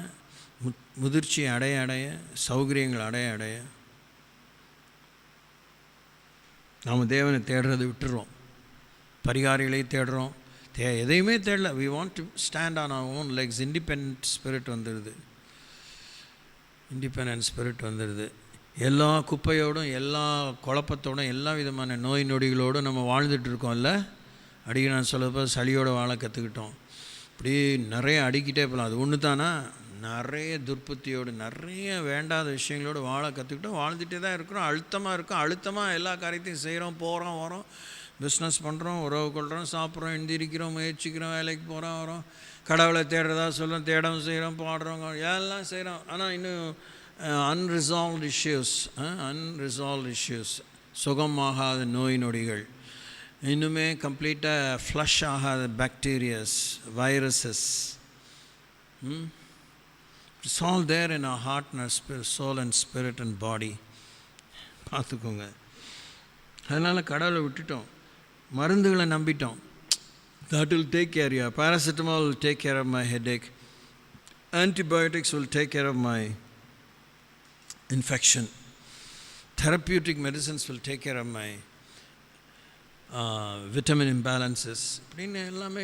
முதிர்ச்சியை அடைய சௌகரியங்கள் அடைய நாம் தேவனை தேடுறதை விட்டுறோம், பரிகாரிகளை தேடுறோம், எதையுமே தேடல. We want to stand on our own legs. Independent spirit வந்துடுது. எல்லா குப்பையோடும், எல்லா குழப்பத்தோடும், எல்லா விதமான நோய் நொடிகளோடும் நம்ம வாழ்ந்துட்டுருக்கோம்ல. அடிக்க நான் சொல்லப்போ சளியோடு வாழ கற்றுக்கிட்டோம். இப்படி நிறைய அடிக்கிட்டே போகலாம். அது ஒன்று தானா? நிறைய துர்புத்தியோடு, நிறைய வேண்டாத விஷயங்களோடு வாழ கற்றுக்கிட்டோம். வாழ்ந்துகிட்டே தான் இருக்கிறோம். அழுத்தமாக எல்லா காரியத்தையும் செய்கிறோம், போகிறோம், வரோம், பிஸ்னஸ் பண்ணுறோம், உறவு கொள்கிறோம், சாப்பிட்றோம், எந்திரிக்கிறோம், முயற்சிக்கிறோம், வேலைக்கு போகிறோம், வரோம், கடவுளை தேடுறதா சொல்கிறோம், தேடவும் செய்கிறோம், பாடுறோம், எல்லாம் செய்கிறோம். ஆனால் இன்னும் அன்ரிசால்வ்டு இஷ்யூஸ், சுகமாகாத நோய் நொடிகள், இன்னுமே கம்ப்ளீட்டாக ஃப்ளஷ் ஆகாத bacterias, viruses, it's all there in our heart and our soul and spirit and body. பார்த்துக்கோங்க. அதனால் கடவுளை விட்டுட்டோம், மருந்துகளை நம்பிட்டோம். That will take care of you. Paracetamol will take care of my headache. Antibiotics will take care of my infection. Therapeutic medicines will take care of my vitamin imbalances. அப்படின்னு எல்லாமே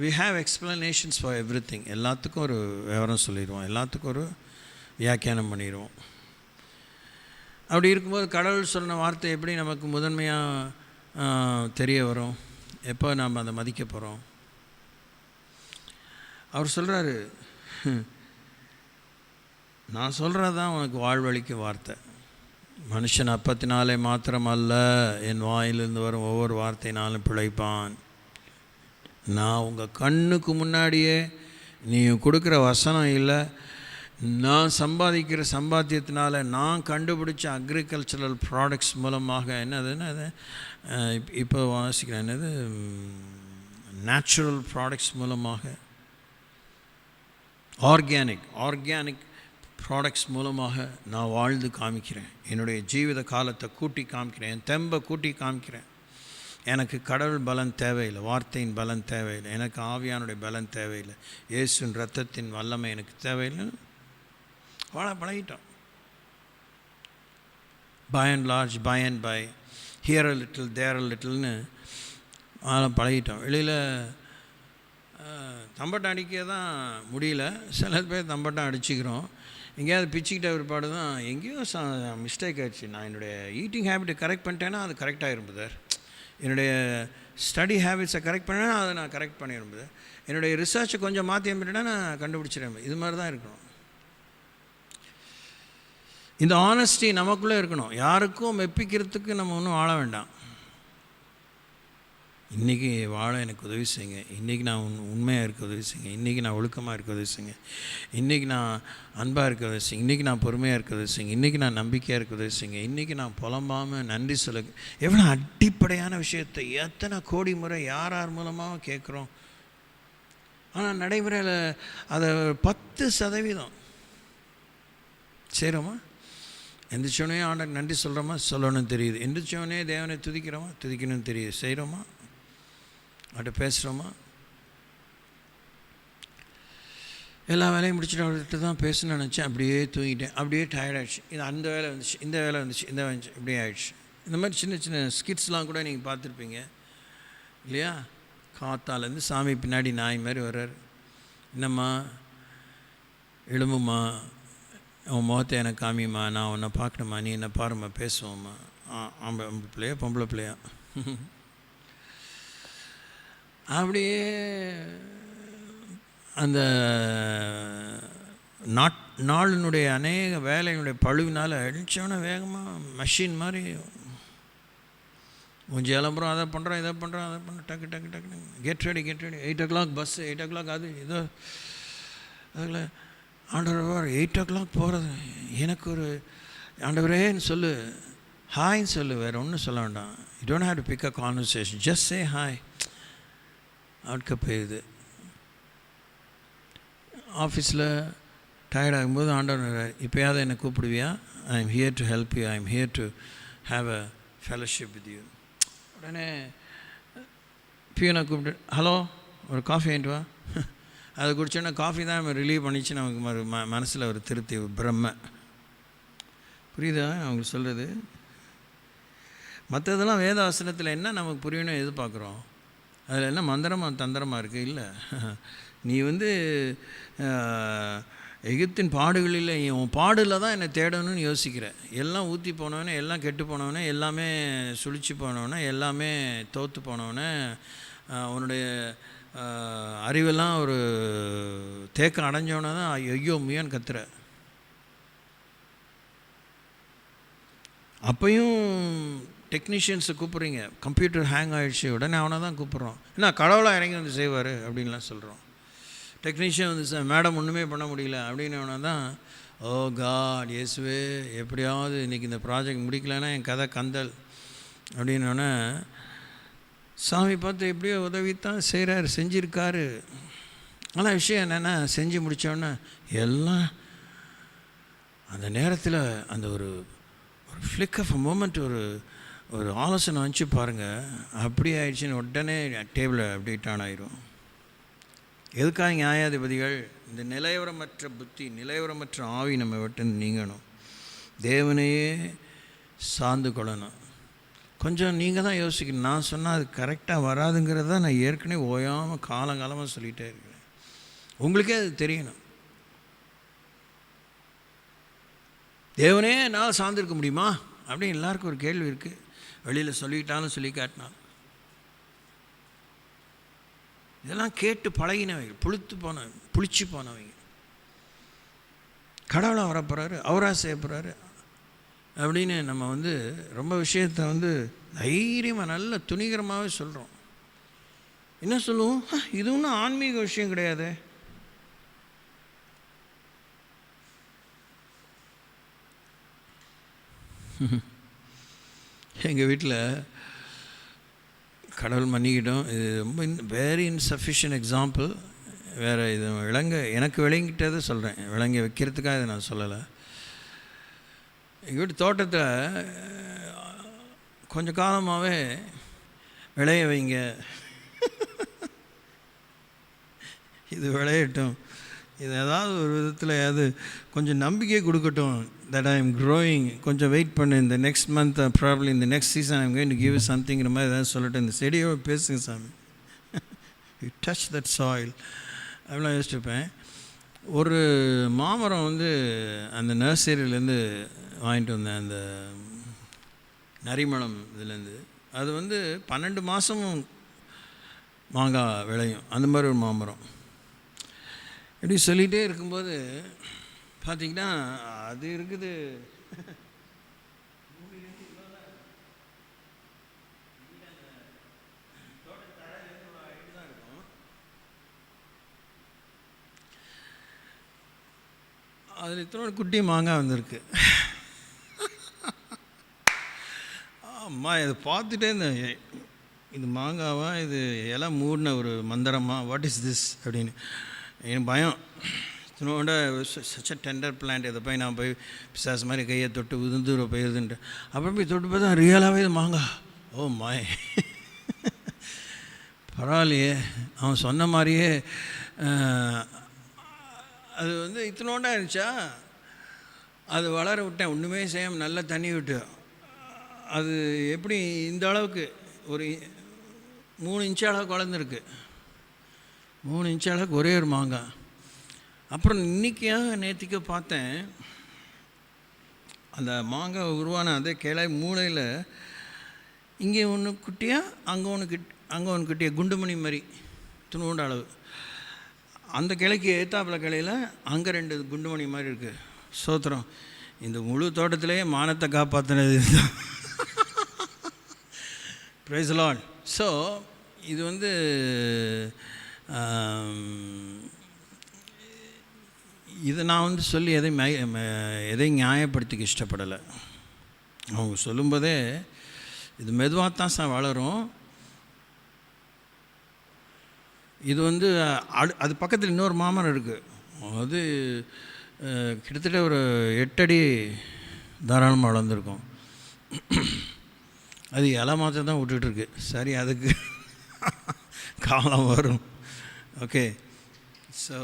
we have explanations for everything. எல்லாத்துக்கும் ஒரு விவரம் சொல்லிடுவோம், எல்லாத்துக்கும் ஒரு வியாக்கியானம் பண்ணிடுவோம். அப்படி இருக்கும்போது கடவுள் சொன்ன வார்த்தை எப்படி நமக்கு முதன்மையாக தெரிய வரும்? எப்போ நாம் அதை மதிக்க போகிறோம்? அவர் சொல்கிறாரு, நான் சொல்கிறது தான் உனக்கு வாழ்வழிக்கும் வார்த்தை. மனுஷன் அப்பத்தினாலே மாத்திரமல்ல, என் வாயிலிருந்து வரும் ஒவ்வொரு வார்த்தையினாலும் பிழைப்பான். நான் உங்கள் கண்ணுக்கு முன்னாடியே, நீ கொடுக்குற வசனம் இல்லை, நான் சம்பாதிக்கிற சம்பாத்தியத்தினால, நான் கண்டுபிடிச்ச அக்ரிகல்ச்சரல் ப்ராடக்ட்ஸ் மூலமாக, என்னது இப்போ வாசிக்கிறேன், என்னது நேச்சுரல் ப்ராடக்ட்ஸ் மூலமாக, ஆர்கானிக் ப்ராடக்ட்ஸ் மூலமாக நான் வாழ்ந்து காமிக்கிறேன். என்னுடைய ஜீவித காலத்தை கூட்டி காமிக்கிறேன், என் தெம்பை கூட்டி காமிக்கிறேன். எனக்கு கடவுள் பலன் தேவையில்லை, வார்த்தையின் பலன் தேவையில்லை, எனக்கு ஆவியானுடைய பலன் தேவையில்லை, இயேசுவின் இரத்தத்தின் வல்லமை எனக்கு தேவையில்லை. வாழ பழகிட்டோம். By and large, by and by, here a little, there a லிட்டில்னு வாழ பழகிட்டோம். வெளியில் தம்பட்டம் அடிக்க தான் முடியல, சில பேர் தம்பட்டம் அடிச்சுக்கிறோம். எங்கேயாவது பிச்சுக்கிட்ட பிற்பாடு தான் எங்கேயோ மிஸ்டேக் ஆகிடுச்சு, நான் என்னுடைய ஈட்டிங் ஹேபிட்டை கரெக்ட் பண்ணிட்டேன்னா அது கரெக்டாக இருப்பதார், என்னுடைய ஸ்டடி ஹேபிட்ஸை கரெக்ட் பண்ணேன்னா அதை நான் கரெக்ட் பண்ணிடும்போது, என்னுடைய ரிசர்ச்சை கொஞ்சம் மாற்றி அமைட்டேன்னா நான் கண்டுபிடிச்சிடுறேன். இது மாதிரி தான் இருக்கணும். இந்த ஆனஸ்டி நமக்குள்ளே இருக்கணும். யாருக்கும் மெப்பிக்கிறதுக்கு நம்ம ஒன்றும் வாழ வேண்டாம். இன்றைக்கி வாழ எனக்கு உதவி செய்யுங்க, இன்றைக்கி நான் உண்மையாக இருக்க உதவி செய்யுங்க, இன்றைக்கி நான் ஒழுக்கமாக இருக்க உதவி செய்யுங்க, இன்றைக்கி நான் அன்பாக இருக்க உதவி செய்யுங்க, இன்றைக்கி நான் பொறுமையாக இருக்க உதவி செய்யுங்க, இன்றைக்கி நான் நம்பிக்கையாக இருக்க உதவி செய்யுங்க, இன்றைக்கி நான் புலம்பாமல் நன்றி சொல்ல. எவ்வளோ அடிப்படையான விஷயத்தை எத்தனை கோடி முறை யார் மூலமாக கேட்குறோம். ஆனால் நடைமுறையில் அதை 10% செய்கிறோமா? எந்திரிச்சோடனே ஆண்டவர் நன்றி சொல்கிறோமா? சொல்லணும்னு தெரியுது. எந்திரிச்சோடனே தேவனை துதிக்கிறோமா? துதிக்கணும்னு தெரியுது. செய்கிறோமா? அவர்கிட்ட பேசுகிறோமா? எல்லா வேலையும் முடிச்சுட்டு அவர்கிட்ட தான் பேசணும்னு நினச்சேன், அப்படியே தூங்கிட்டேன், அப்படியே டயர்டாகிடுச்சு. இது அந்த வேலை வந்துச்சு, இந்த வேலை வந்துச்சு, இந்த வந்துச்சு, இப்படியே ஆகிடுச்சு. இந்த மாதிரி சின்ன சின்ன ஸ்கிட்ஸ்லாம் கூட நீங்கள் பார்த்துருப்பீங்க இல்லையா? காத்தாலேருந்து சாமி பின்னாடி நாய் மாதிரி வர்றார். என்னம்மா எழும்புமா, உன் முகத்தை எனக்கு காமிம்மா, நான் உன்னை பார்க்கணுமா, நீ என்ன பாரும்மா, பேசுவோம்மா. ஆம்பளை பிள்ளையா பொம்பளை பிள்ளையா? அப்படியே அந்த நாளினுடைய அநேக வேலையினுடைய பழுவினால் அடித்தவன வேகமாக மெஷின் மாதிரி கொஞ்சம் இளம்புறோம், அதை பண்ணுறோம், இதை பண்ணுறோம், அதை பண்ணுறோம், டக்கு டக்கு டக்கு get ready 8 o'clock bus, 8 o'clock அது இதோ. அதில் ஆண்டவர் 8 o'clock போகிறது எனக்கு ஒரு ஆண்டவரேன்னு சொல்லு, ஹாய்ன்னு சொல்லு, வேறு ஒன்றும் சொல்ல வேண்டாம். You don't have to pick a conversation, just say hi. ஆட்க போயிடுது. ஆஃபீஸில் டயர்டாகும்போது ஆண்டவர் இப்போயாவது என்னை கூப்பிடுவியா? I am here to help you, I am here to have a fellowship with you. உடனே பியூனை கூப்பிட்டு, ஹலோ ஒரு காஃபி வாங்கிட்டு வா. அதை குடித்தோன்னா காஃபி தான் நம்ம ரிலீவ் பண்ணிச்சு, நமக்கு மனசில் ஒரு திருப்தி, பிரம்ம. புரியுதா அவங்களுக்கு சொல்கிறது? மற்றதெல்லாம் வேதாசனத்தில் என்ன நமக்கு புரியணும் எதிர்பார்க்குறோம், அதில் என்ன மந்திரமாக தந்திரமாக இருக்குது? இல்லை, நீ எகிப்தின் பாடுகளில் உன் பாடில் தான் என்னை தேடணும்னு யோசிக்கிற. எல்லாம் ஊற்றி போனவனே, எல்லாம் கெட்டு போனவனே, எல்லாமே சுழிச்சு போனவனே, எல்லாமே தோற்று போனவனே, உன்னுடைய அறிவெல்லாம் ஒரு தேக்கம் அடைஞ்சவன தான் ஐயோ முயன்னு கத்துற. அப்பையும் டெக்னீஷியன்ஸை கூப்பிட்றீங்க, கம்ப்யூட்டர் ஹேங் ஆகிடுச்சு, உடனே அவனை தான் கூப்பிட்றோம். என்ன கடவுளாக இறங்கி வந்து செய்வார் அப்படின்லாம் சொல்கிறோம். டெக்னீஷியன் வந்து மேடம் ஒன்றுமே பண்ண முடியல அப்படின்னவனா தான், ஓ காட் இயேசுவே எப்படியாவது இன்றைக்கி இந்த ப்ராஜெக்ட் முடிக்கலைன்னா என் கதை கந்தல் அப்படின்னோடனே சாமி பார்த்து எப்படியோ உதவித்தான் செய்கிறாரு, செஞ்சுருக்காரு. ஆனால் விஷயம் என்னென்னா, செஞ்சு முடித்தோடனே எல்லாம் அந்த நேரத்தில் அந்த ஒரு ஃப்ளிக் ஆஃப் அ மூமெண்ட், ஒரு ஆலோசனை வந்துச்சு பாருங்கள், அப்படி ஆயிடுச்சுன்னு உடனே டேபிளை அப்டேட் ஆகிடும். எதுக்காக நியாயாதிபதிகள்? இந்த நிலைவரமற்ற புத்தி, நிலைவரமற்ற ஆவி நம்ம விட்டு நீங்கணும், தேவனையே சார்ந்து கொள்ளணும். கொஞ்சம் நீங்கள் தான் யோசிக்கணும். நான் சொன்னால் அது கரெக்டாக வராதுங்கிறத நான் ஏற்கனவே ஓயாமல் காலங்காலமாக சொல்லிகிட்டே இருக்கிறேன். உங்களுக்கே அது தெரியணும். தேவனே என்னால் சார்ந்திருக்க முடியுமா அப்படின்னு எல்லாருக்கும் ஒரு கேள்வி இருக்குது. வெளியில் சொல்லிக்கிட்டாலும் சொல்லி காட்டினாலும் இதெல்லாம் கேட்டு பழகினவைங்க, புளிச்சு போனவைங்க. கடவுளாக வரப்போகிறாரு, அவராக செய்ய போகிறாரு அப்படின்னு நம்ம ரொம்ப விஷயத்தை தைரியமாக நல்ல துணிகரமாகவே சொல்கிறோம். என்ன சொல்லுவோம்? இது ஒன்றும் ஆன்மீக விஷயம் கிடையாது. எங்கள் வீட்டில் கடவுள் மன்னிக்கிட்டோம், இது ரொம்ப வெரி இன்சஃபிஷியன்ட் எக்ஸாம்பிள். வேறு இது எனக்கு விளங்கிட்டதை சொல்கிறேன், விளங்க வைக்கிறதுக்காக இதை நான் சொல்லலை. எங்கள் வீட்டு தோட்டத்தில் கொஞ்சம் காலமாகவே விளைய வைங்க, இது விளையட்டும், இது ஏதாவது ஒரு விதத்தில் கொஞ்சம் நம்பிக்கை கொடுக்கட்டும், that I am growing, கொஞ்சம் வெயிட் பண்ணு, இந்த நெக்ஸ்ட் மந்த் ப்ராப்ளி இந்த next season I'm going to give சம்திங்கிற மாதிரி ஏதாவது சொல்லிட்டு இந்த செடியோ பேசுங்க சாமி, யூ டச் தட் சாயில் அப்படிலாம் யோசிச்சுப்பேன். ஒரு மாமரம் அந்த நர்சரியிலேருந்து வாங்கிட்டு வந்தேன், அந்த நரிமணம் இதுலேருந்து. அது 12 மாதமும் மாங்காய் விளையும், அந்த மாதிரி ஒரு மாமரம். இப்படி சொல்லிகிட்டே இருக்கும்போது பார்த்திங்கன்னா அது இருக்குது, தோட்டத்தில் இத்தனை குட்டி மாங்காய் வந்திருக்கு. அம்மா இதை பார்த்துட்டே இருந்தேன், இது மாங்காவா, இது இலை மூடின ஒரு மந்திரமா, வாட் இஸ் திஸ் அப்படின்னு எனக்கு பயம். இன்னொன்று சச் அ டெண்டர் பிளான்ட், இதை போய் நான் போய் பிசாஸ் மாதிரி கையை தொட்டு உதிர்ந்துட போயிருதுன்ட்டு அப்புறம் போய் தொட்டு பார்த்தா ரியலாகவே இது மாங்காய். ஓ மாய், பரவாயில்லையே, அவன் சொன்ன மாதிரியே அது வந்து இத்தனோண்டா இருந்துச்சா. அது வளர விட்டேன், ஒன்றுமே செய்யாமல் நல்லா தண்ணி விட்டு. அது எப்படி இந்த அளவுக்கு ஒரு 3 இன்ச்சு அளவுக்கு வளர்ந்துருக்கு. 3 இன்ச்சு அளவுக்கு ஒரே ஒரு மாங்காய். அப்புறம் இன்றைக்கியாக நேற்றுக்கு பார்த்தேன், அந்த மாங்காய் உருவான அதே கிளை மூளையில் இங்கே ஒன்று குட்டியாக அங்கே ஒன்று குட்டியாக குண்டுமணி மாதிரி துணுண்ட அளவு. அந்த கிளைக்கு ஏத்தாப்பில் கிளையில் அங்கே 2 குண்டுமணி மாதிரி இருக்குது. சோத்திரம், இந்த முழு தோட்டத்திலேயே மானத்தை காப்பாற்றினது இதுதான். ப்ரைஸ் தி லார்ட். ஸோ இது வந்து இதை நான் வந்து சொல்லி எதையும் நியாயப்படுத்திக்க இஷ்டப்படலை. அவங்க சொல்லும்போதே இது மெதுவாக தான் சார் வளரும். இது வந்து அது பக்கத்தில் இன்னொரு மாமரம் இருக்குது, அது கிட்டத்தட்ட ஒரு 8 அடி தாராளமாக வளர்ந்துருக்கும். அது இலை மாத்திரம் தான் விட்டுட்டுருக்கு. சரி, அதுக்கு காலம் வரும். ஓகே, ஸோ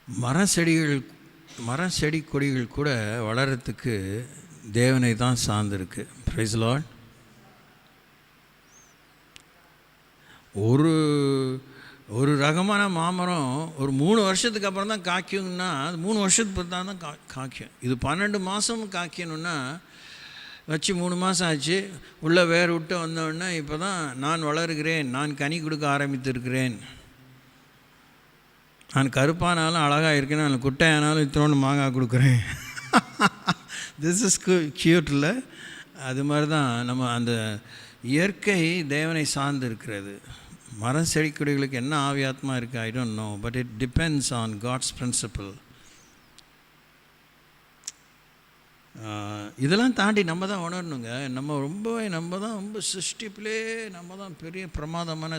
மரம் செடி கொடிகள் கூட வளர்கிறதுக்கு தேவனை தான் சார்ந்திருக்கு. Praise the Lord. ஒரு ரகமான மாமரம் ஒரு 3 வருஷத்துக்கு அப்புறம் தான் காய்க்கும்னா, அது 3 வருஷத்துக்கு அப்புறம் தான் காய்க்கும். இது 12 மாதம் காய்க்கணுன்னா வச்சு 3 மாதம் ஆச்சு. உள்ளே வேர் விட்டு வந்தோடனே இப்போ தான் நான் வளருகிறேன், நான் கனி கொடுக்க ஆரம்பித்திருக்கிறேன், நான் கருப்பானாலும் அழகாக இருக்கேன், நான் குட்டையானாலும் இத்தனோண்டு மாங்காய் கொடுக்குறேன். திஸ் இஸ் கியூட்டில். அது மாதிரி தான் நம்ம அந்த இயற்கை தேவனை சார்ந்து இருக்கிறது. மரம் செடி கொடிகளுக்கு என்ன ஆவியாத்மா இருக்குது, I don't know, but it depends on God's principle. இதெல்லாம் தாண்டி நம்ம தான் உணரணுங்க. நம்ம தான் ரொம்ப சிருஷ்டிப்பிலே நம்ம தான் பெரிய பிரமாதமான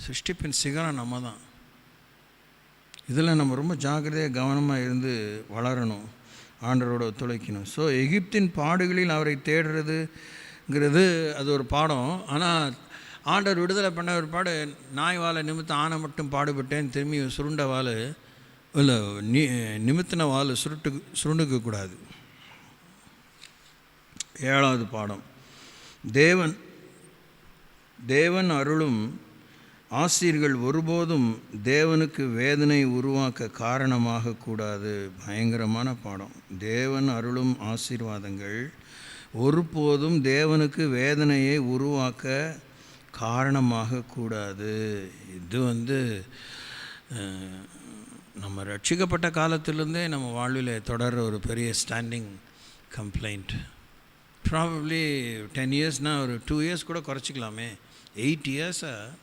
சிருஷ்டிப்பின் சிகரம் நம்ம தான். இதில் நம்ம ரொம்ப ஜாக்கிரதையாக கவனமாக இருந்து வளரணும், ஆண்டவரோட ஒத்துழைக்கணும். ஸோ எகிப்தின் பாடுகளில் அவரை தேடுறதுங்கிறது அது ஒரு பாடம். ஆனால் ஆண்டவர் விடுதலை பண்ண ஒரு பாடு, நாய் வாழை நிமித்த ஆணை மட்டும் பாடுபட்டேன், திரும்பி சுருண்ட வாள் இல்லை நிமித்தின வாள் சுருண்டுக்கக்கூடாது. 7வது பாடம், தேவன் அருளும் ஆசீர்கள் ஒருபோதும் தேவனுக்கு வேதனை உருவாக்க காரணமாக கூடாது. பயங்கரமான பாடம். தேவன் அருளும் ஆசீர்வாதங்கள் ஒருபோதும் தேவனுக்கு வேதனையை உருவாக்க காரணமாக கூடாது. இது வந்து நம்ம ரட்சிக்கப்பட்ட காலத்திலேருந்தே நம்ம வாழ்வில் தொடர்ற ஒரு பெரிய ஸ்டாண்டிங் கம்ப்ளைண்ட். ப்ராபப்ளி 10 இயர்ஸ்னால் ஒரு 2 இயர்ஸ் கூட குறைச்சிக்கலாமே. 8 இயர்ஸாக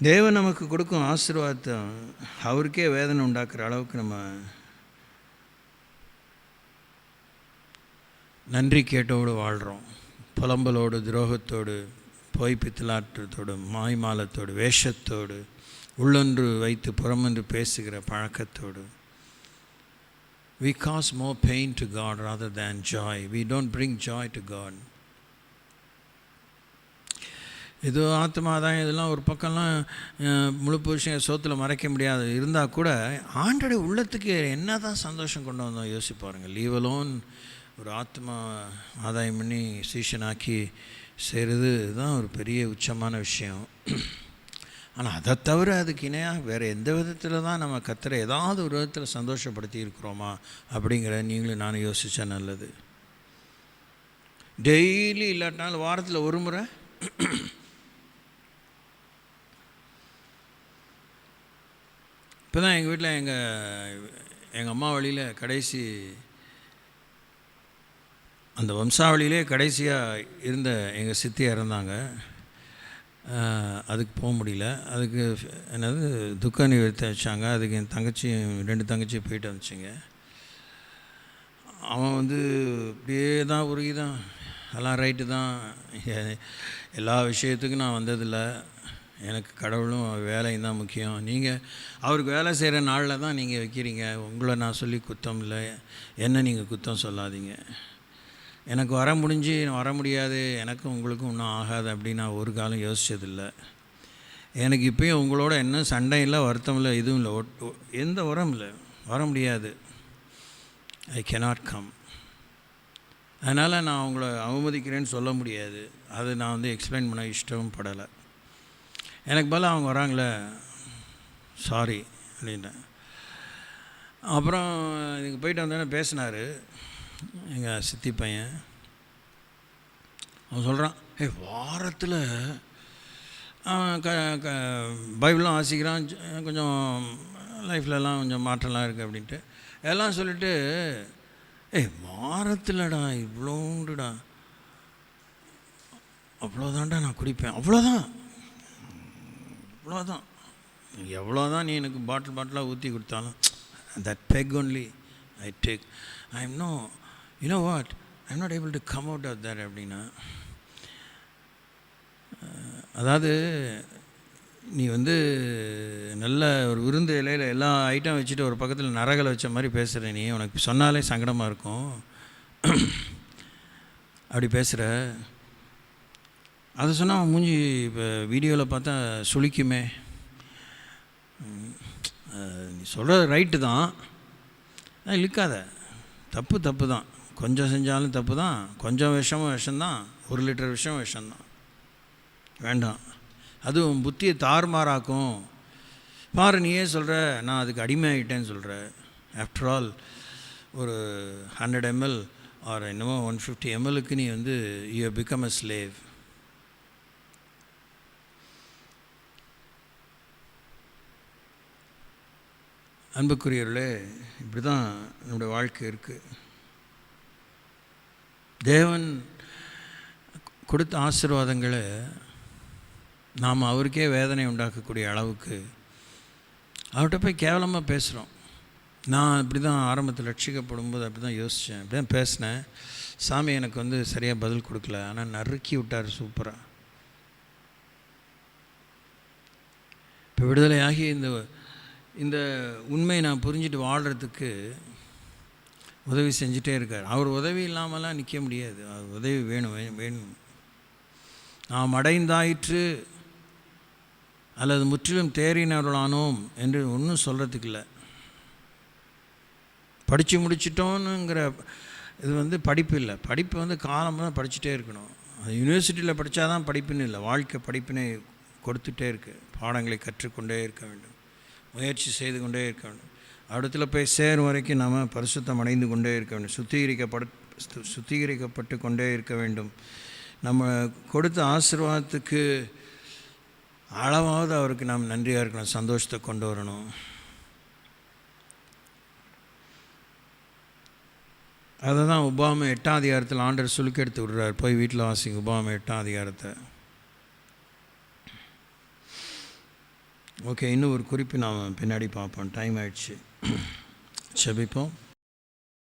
தேவன் நமக்கு கொடுக்கும் ஆசீர்வாதத்தை அவருக்கே வேதனை உண்டாக்குற அளவுக்கு நம்ம நன்றி கேட்டோடு வாழ்கிறோம். புலம்பலோடு, துரோகத்தோடு, பொய் பித்தலாற்றத்தோடு, மாய்மாலத்தோடு, வேஷத்தோடு, உள்ளொன்று வைத்து புறமொன்று பேசுகிற பழக்கத்தோடு. We cause more pain to God rather than joy. We don't bring joy to God. இது ஆத்மாதான், இதெல்லாம் ஒரு பக்கம்லாம் முழு புருஷன் சோத்தில் மறைக்க முடியாது இருந்தால் கூட ஆண்டோடைய உள்ளத்துக்கு என்ன தான் சந்தோஷம் கொண்டு வந்தோம் யோசிச்சு பாருங்கள். லீவ் அலோன் ஒரு ஆத்மா ஆதாயம் பண்ணி சீஷனாக்கி செய்கிறது தான் ஒரு பெரிய உச்சமான விஷயம். ஆனால் அதை தவிர அதுக்கு இணையாக வேறு எந்த விதத்தில் தான் நம்ம கர்த்தரை ஏதாவது ஒரு விதத்தில் சந்தோஷப்படுத்தி இருக்கிறோமா அப்படிங்கிற நீங்களும் நானும் யோசித்தா நல்லது. டெய்லி இல்லாட்டினாலும் வாரத்தில் ஒரு முறை இப்போ தான் எங்கள் வீட்டில் எங்கள் அம்மா வழியில் கடைசி அந்த வம்சாவளியிலே கடைசியாக இருந்த எங்கள் சித்தி இறந்தாங்க. அதுக்கு போக முடியல. அதுக்கு என்னது துக்க நிவர்த்தி வச்சாங்க. அதுக்கு என் தங்கச்சி 2 தங்கச்சி போயிட்டு வந்துச்சுங்க. அவன் வந்து இப்படியே தான் உருகிதான் எல்லாம் ரைட்டு தான், எல்லா விஷயத்துக்கும் நான் வந்ததில்லை, எனக்கு கடவுளும் வேலையும் தான் முக்கியம். நீங்கள் அவருக்கு வேலை செய்கிற நாளில் தான் நீங்கள் வைக்கிறீங்க, உங்களை நான் சொல்லி குத்தம் இல்லை, என்ன நீங்கள் குத்தம் சொல்லாதீங்க. எனக்கு வர முடியாது, எனக்கும் உங்களுக்கும் இன்னும் ஆகாது அப்படின்னு நான் ஒரு காலம் யோசித்ததில்லை. எனக்கு இப்போயும் உங்களோட என்ன சண்டை இல்லை, வருத்தம் இல்லை, எதுவும் இல்லை, எந்த உரம் இல்லை, வர முடியாது. ஐ cannot கம். அதனால் நான் அவங்கள அவமதிக்கிறேன்னு சொல்ல முடியாது. அது நான் வந்து எக்ஸ்பிளைன் பண்ண இஷ்டமும் படலை. எனக்கு பதில் அவங்க வராங்களே, சாரி அப்படின்ட்டேன். அப்புறம் இதுக்கு போயிட்டு வந்தோன்னே பேசினார் எங்கள் சித்தி பையன். அவன் சொல்கிறான், வாரத்தில் பைபிள்லாம் வாசிக்கிறான், கொஞ்சம் லைஃப்லலாம் கொஞ்சம் மாற்றம்லாம் இருக்குது அப்படின்ட்டு எல்லாம் சொல்லிவிட்டு, வாரத்தில்டா இவ்வளோண்டுடா, அவ்வளோதான்டா நான் குடிப்பேன், அவ்வளோதான் எவ்வளோதான் நீ எனக்கு பாட்டிலாக ஊற்றி கொடுத்தாலும் that peg only I take. you know what, I'm not able to come out of that அப்படின்னா. அதாவது நீ வந்து நல்ல ஒரு விருந்து இலையில் எல்லா ஐட்டம் வச்சுட்டு ஒரு பக்கத்தில் நரகலை வச்ச மாதிரி பேசுகிற, நீ உனக்கு சொன்னாலே சங்கடமாக இருக்கும், அப்படி பேசுகிற. அதை சொன்னால் அவன் மூஞ்சி இப்போ வீடியோவில் பார்த்தா சுளிக்குமே. நீ சொல்கிறது ரைட்டு தான், இழுக்காத, தப்பு தான், கொஞ்சம் செஞ்சாலும் தப்பு தான், கொஞ்சம் விஷம்தான், 1 லிட்டர் விஷம்தான், வேண்டாம். அதுவும் புத்தியை தாறுமாறாக்கும். பாரு, நீயே சொல்கிற நான் அதுக்கு அடிமையாகிட்டேன்னு சொல்கிற. ஆஃப்டர் ஆல் ஒரு 100 ml ஆர் என்னமோ 150 mlக்கு நீ வந்து you have become a slave. அன்புக்குரியவர்களே, இப்படி தான் நம்முடைய வாழ்க்கை இருக்குது. தேவன் கொடுத்த ஆசீர்வாதங்களை நாம் அவருக்கே வேதனை உண்டாக்கக்கூடிய அளவுக்கு அவர்கிட்ட போய் கேவலமாக பேசுகிறோம். நான் இப்படி தான் ஆரம்பத்தில் ரட்சிக்கப்படும் போது அப்படி தான் யோசித்தேன், அப்படி தான் பேசினேன். சாமி எனக்கு வந்து சரியாக பதில் கொடுக்கல, ஆனால் நறுக்கி விட்டார் சூப்பராக. இப்போ விடுதலையாகி இந்த உண்மையை நான் புரிஞ்சுட்டு வாழ்கிறதுக்கு உதவி செஞ்சுட்டே இருக்கார். அவர் உதவி இல்லாமலாம் நிற்க முடியாது, அவர் உதவி வேணும். நாம் அடைந்தாயிற்று அல்லது முற்றிலும் தேறினவர்களானோம் என்று ஒன்றும் சொல்கிறதுக்கு இல்லை. படித்து முடிச்சிட்டோன்னுங்கிற இது வந்து படிப்பு இல்லை. படிப்பு வந்து காலம் தான் படிச்சுட்டே இருக்கணும். அது யூனிவர்சிட்டியில் படித்தா தான் படிப்புன்னு இல்லை, வாழ்க்கை படிப்பினை கொடுத்துட்டே இருக்குது. பாடங்களை கற்றுக்கொண்டே இருக்க வேண்டும், முயற்சி செய்து கொண்டே இருக்க வேண்டும். இடத்துல போய் சேரும் வரைக்கும் நாம் பரிசுத்தம் அடைந்து கொண்டே இருக்க வேண்டும், சுத்திகரிக்கப்பட்டு கொண்டே இருக்க வேண்டும். நம்ம கொடுத்த ஆசீர்வாதத்துக்கு அளவாவது அவருக்கு நாம் நன்றியாக இருக்கணும், சந்தோஷத்தை கொண்டு வரணும். அதை தான் உபாகமம் 8ஆம் அதிகாரத்தில் ஆண்டவர் சுலுக்கெடுத்து விடுறார். போய் வீட்டில் வாசிங்க உபாகமம் 8ஆம் அதிகாரத்தை. ஓகே, இன்னும் ஒரு குறிப்பு நாம் பின்னாடி பார்ப்போம், டைம் ஆயிடுச்சு. செபிப்போம்.